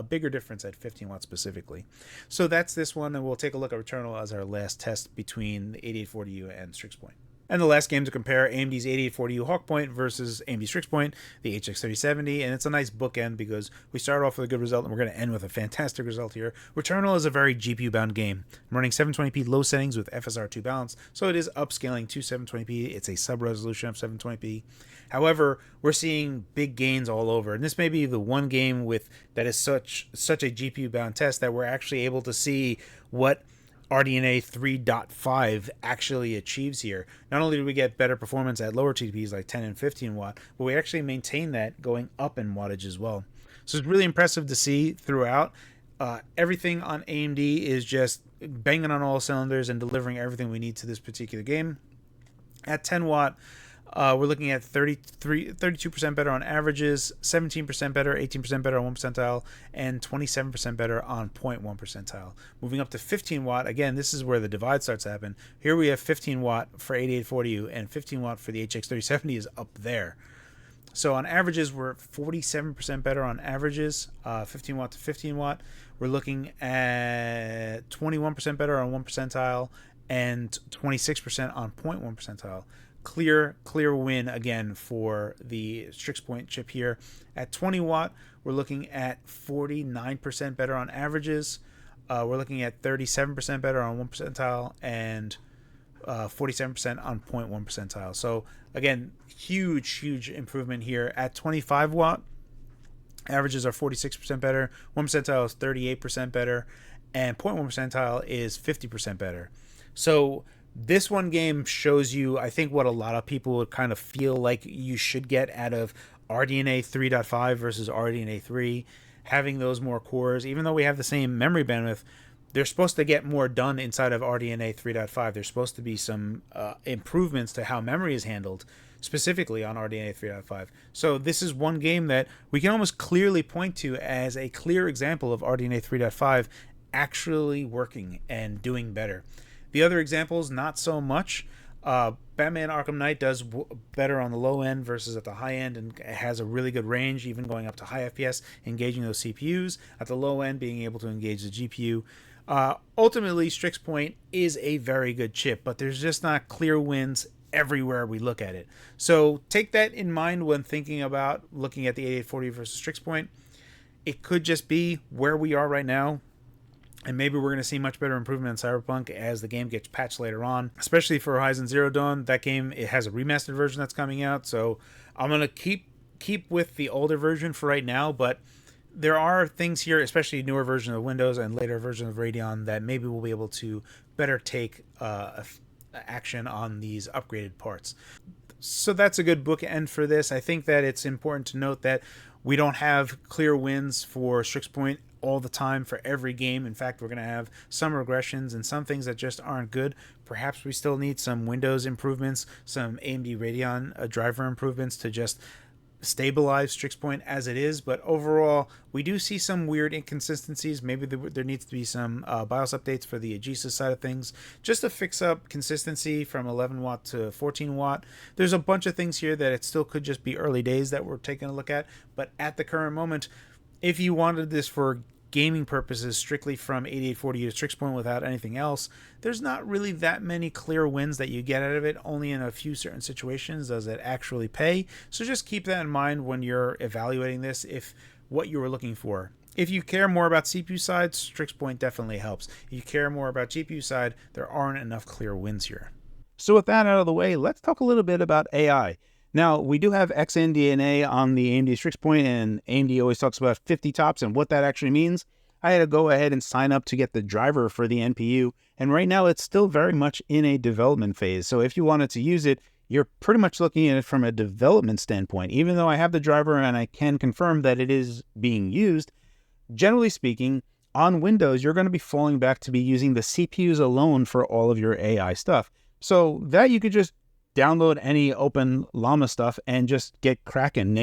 bigger difference at 15 watts specifically. So that's this one, and we'll take a look at Returnal as our last test between the 8840U and Strix Point. And the last game to compare AMD's 8840U Hawk Point versus AMD Strix Point, the HX370, and it's a nice bookend because we start off with a good result and we're going to end with a fantastic result here. Returnal is a very GPU-bound game. I'm running 720p low settings with FSR2 balance, so it is upscaling to 720p. It's a sub-resolution of 720p. However, we're seeing big gains all over, and this may be the one game with that is such a GPU-bound test that we're actually able to see what RDNA 3.5 actually achieves here. Not only do we get better performance at lower TDPs like 10 and 15 watt, but we actually maintain that going up in wattage as well. So it's really impressive to see throughout. Everything on AMD is just banging on all cylinders and delivering everything we need to this particular game. At 10 watt, we're looking at 32% better on averages, 17% better, 18% better on 1 percentile, and 27% better on 0.1 percentile. Moving up to 15 watt, again, this is where the divide starts to happen. Here we have 15 watt for 8840U, and 15 watt for the HX370 is up there. So on averages, we're 47% better on averages, 15 watt to 15 watt. We're looking at 21% better on 1 percentile, and 26% on 0.1 percentile. Clear win again for the Strix Point chip here. At 20 watt, we're looking at 49% better on averages. We're looking at 37% better on 1 percentile and 47% on 0.1 percentile. So again, huge improvement here. At 25 watt, averages are 46% better. 1 percentile is 38% better, and 0.1 percentile is 50% better. So this one game shows you, I think, what a lot of people would kind of feel like you should get out of RDNA 3.5 versus RDNA 3. Having those more cores, even though we have the same memory bandwidth, they're supposed to get more done inside of RDNA 3.5. There's supposed to be some improvements to how memory is handled, specifically on RDNA 3.5. So this is one game that we can almost clearly point to as a clear example of RDNA 3.5 actually working and doing better. The other examples, not so much. Batman Arkham Knight does better on the low end versus at the high end, and has a really good range, even going up to high FPS, engaging those CPUs. At the low end, being able to engage the GPU. Ultimately, Strix Point is a very good chip, but there's just not clear wins everywhere we look at it. So take that in mind when thinking about looking at the 8840 versus Strix Point. It could just be where we are right now. And maybe we're going to see much better improvement in Cyberpunk as the game gets patched later on, especially for Horizon Zero Dawn. That game, it has a remastered version that's coming out, so I'm going to keep with the older version for right now, but there are things here, especially newer version of Windows and later version of Radeon, that maybe we'll be able to better take action on these upgraded parts. So that's a good bookend for this. I think that it's important to note that we don't have clear wins for Strix Point all the time for every game. In fact, we're going to have some regressions and some things that just aren't good. Perhaps we still need some Windows improvements, some AMD Radeon driver improvements to just stabilize Strix Point as it is. But overall, we do see some weird inconsistencies. Maybe there needs to be some BIOS updates for the Aegis side of things, just to fix up consistency from 11 watt to 14 watt. There's a bunch of things here that it still could just be early days that we're taking a look at. But at the current moment, if you wanted this for gaming purposes strictly from 8840 to Strix Point without anything else, there's not really that many clear wins that you get out of it. Only in a few certain situations does it actually pay. So just keep that in mind when you're evaluating this, if what you were looking for. If you care more about CPU side, Strix Point definitely helps. If you care more about GPU side, there aren't enough clear wins here. So with that out of the way, let's talk a little bit about AI. Now, we do have XNDNA on the AMD Strix point, and AMD always talks about 50 tops and what that actually means. I had to go ahead and sign up to get the driver for the NPU, and right now it's still very much in a development phase. So if you wanted to use it, you're pretty much looking at it from a development standpoint. Even though I have the driver and I can confirm that it is being used, generally speaking, on Windows, you're going to be falling back to be using the CPUs alone for all of your AI stuff. So that you could just download any open Llama stuff and just get cracking. Now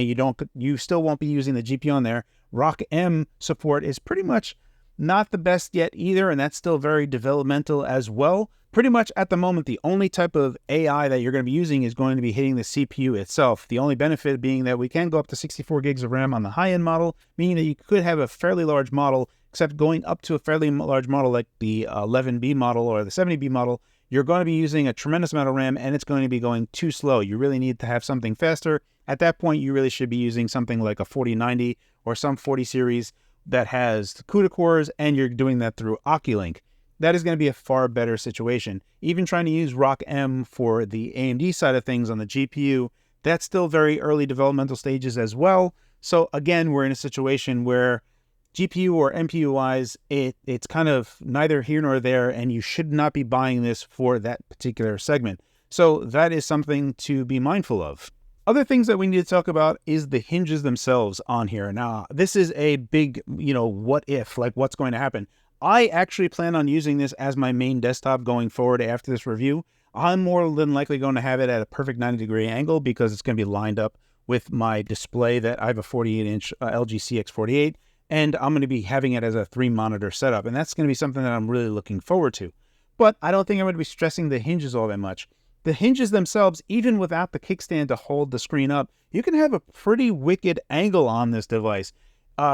you still won't be using the GPU on there. ROCm support is pretty much not the best yet either, and that's still very developmental as well. Pretty much at the moment, the only type of AI that you're going to be using is going to be hitting the CPU itself. The only benefit being that we can go up to 64 gigs of RAM on the high-end model, meaning that you could have a fairly large model, except going up to a fairly large model like the 11B model or the 70B model, you're going to be using a tremendous amount of RAM, and it's going to be going too slow. You really need to have something faster. At that point, you really should be using something like a 4090 or some 40 series that has CUDA cores, and you're doing that through Oculink. That is going to be a far better situation. Even trying to use ROCm for the AMD side of things on the GPU, that's still very early developmental stages as well. So again, we're in a situation where GPU or NPU wise, it's kind of neither here nor there, and you should not be buying this for that particular segment. So that is something to be mindful of. Other things that we need to talk about is the hinges themselves on here. Now, this is a big, what if, like what's going to happen. I actually plan on using this as my main desktop going forward after this review. I'm more than likely going to have it at a perfect 90-degree angle because it's going to be lined up with my display that I have a 48-inch LG CX48. And I'm going to be having it as a 3-monitor setup. And that's going to be something that I'm really looking forward to. But I don't think I'm going to be stressing the hinges all that much. The hinges themselves, even without the kickstand to hold the screen up, you can have a pretty wicked angle on this device.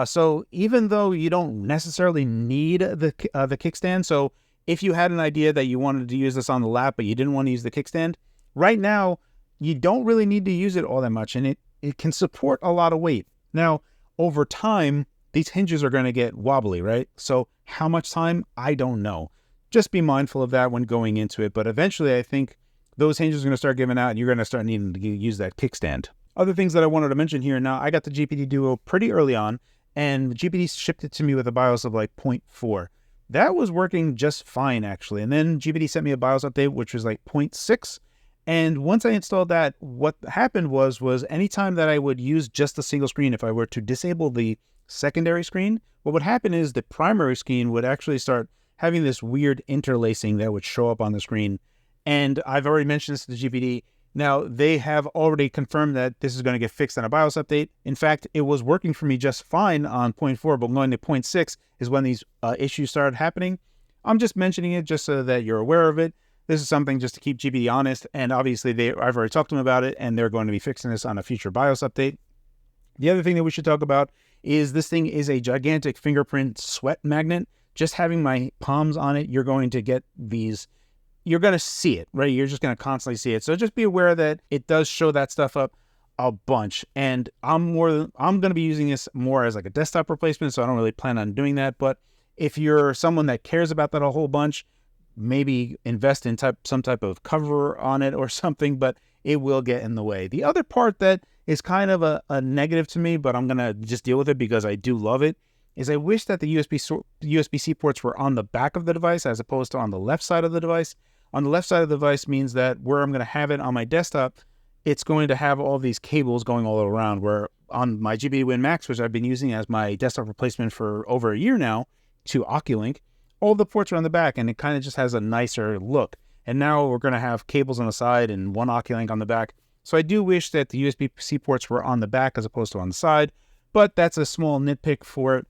So even though you don't necessarily need the kickstand, so if you had an idea that you wanted to use this on the lap, but you didn't want to use the kickstand, right now, you don't really need to use it all that much. And it can support a lot of weight. Now, over time, these hinges are going to get wobbly, right? So how much time? I don't know. Just be mindful of that when going into it. But eventually, I think those hinges are going to start giving out and you're going to start needing to use that kickstand. Other things that I wanted to mention here. Now, I got the GPD Duo pretty early on, and the GPD shipped it to me with a BIOS of like 0.4. That was working just fine, actually. And then GPD sent me a BIOS update, which was like 0.6. And once I installed that, what happened was anytime that I would use just a single screen, if I were to disable the secondary screen, what would happen is the primary screen would actually start having this weird interlacing that would show up on the screen. And I've already mentioned this to the GPD. Now, they have already confirmed that this is going to get fixed on a BIOS update. In fact, it was working for me just fine on 0.4, but going to 0.6 is when these issues started happening. I'm just mentioning it just so that you're aware of it. This is something just to keep GPD honest, and obviously I've already talked to them about it, and they're going to be fixing this on a future BIOS update. The other thing that we should talk about is this thing is a gigantic fingerprint sweat magnet. Just having my palms on it, you're going to get these, you're going to see it, right? You're just going to constantly see it. So just be aware that it does show that stuff up a bunch. And I'm going to be using this more as like a desktop replacement, so I don't really plan on doing that. But if you're someone that cares about that a whole bunch, maybe invest in some type of cover on it or something, but it will get in the way. The other part that is kind of a negative to me, but I'm going to just deal with it because I do love it, is I wish that the USB-C ports were on the back of the device as opposed to on the left side of the device. On the left side of the device means that where I'm going to have it on my desktop, it's going to have all these cables going all around, where on my GPD Win Max, which I've been using as my desktop replacement for over a year now, to Oculink, all the ports are on the back, and it kind of just has a nicer look. And now we're going to have cables on the side and one Oculink on the back. So I do wish that the USB-C ports were on the back as opposed to on the side, but that's a small nitpick for it.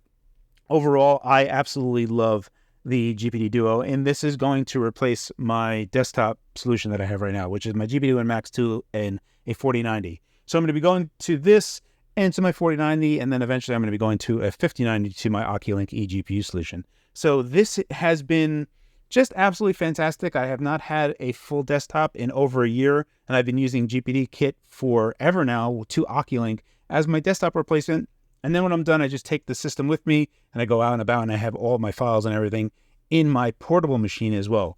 Overall, I absolutely love the GPD Duo, and this is going to replace my desktop solution that I have right now, which is my GPD Win Max 2 and a 4090. So I'm going to be going to this and to my 4090, and then eventually I'm going to be going to a 5090 to my Oculink eGPU solution. So this has been just absolutely fantastic. I have not had a full desktop in over a year, and I've been using GPD Kit forever now to Oculink as my desktop replacement. And then when I'm done, I just take the system with me and I go out and about and I have all my files and everything in my portable machine as well.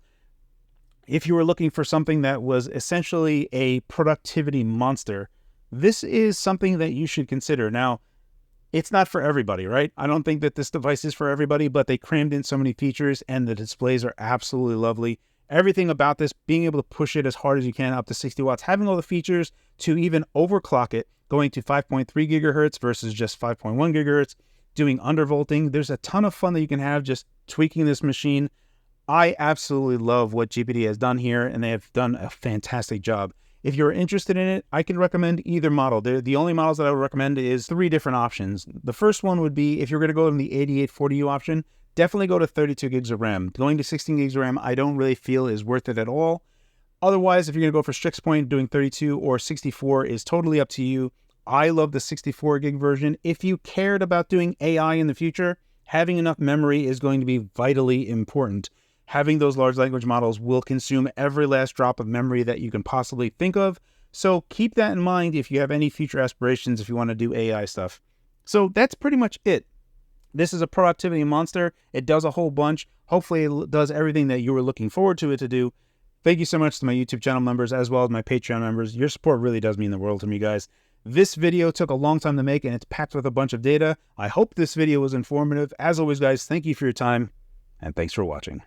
If you were looking for something that was essentially a productivity monster, this is something that you should consider. Now, it's not for everybody, right? I don't think that this device is for everybody, but they crammed in so many features and the displays are absolutely lovely. Everything about this, being able to push it as hard as you can up to 60 watts, having all the features to even overclock it, going to 5.3 gigahertz versus just 5.1 gigahertz, doing undervolting. There's a ton of fun that you can have just tweaking this machine. I absolutely love what GPD has done here, and they have done a fantastic job. If you're interested in it, I can recommend either model. The only models that I would recommend is 3 different options. The first one would be, if you're going to go in the 8840U option, definitely go to 32 gigs of RAM. Going to 16 gigs of RAM, I don't really feel is worth it at all. Otherwise, if you're going to go for Strix point, doing 32 or 64 is totally up to you. I love the 64 gig version. If you cared about doing AI in the future, having enough memory is going to be vitally important. Having those large language models will consume every last drop of memory that you can possibly think of. So keep that in mind if you have any future aspirations, if you want to do AI stuff. So that's pretty much it. This is a productivity monster. It does a whole bunch. Hopefully it does everything that you were looking forward to it to do. Thank you so much to my YouTube channel members as well as my Patreon members. Your support really does mean the world to me, guys. This video took a long time to make and it's packed with a bunch of data. I hope this video was informative. As always, guys, thank you for your time and thanks for watching.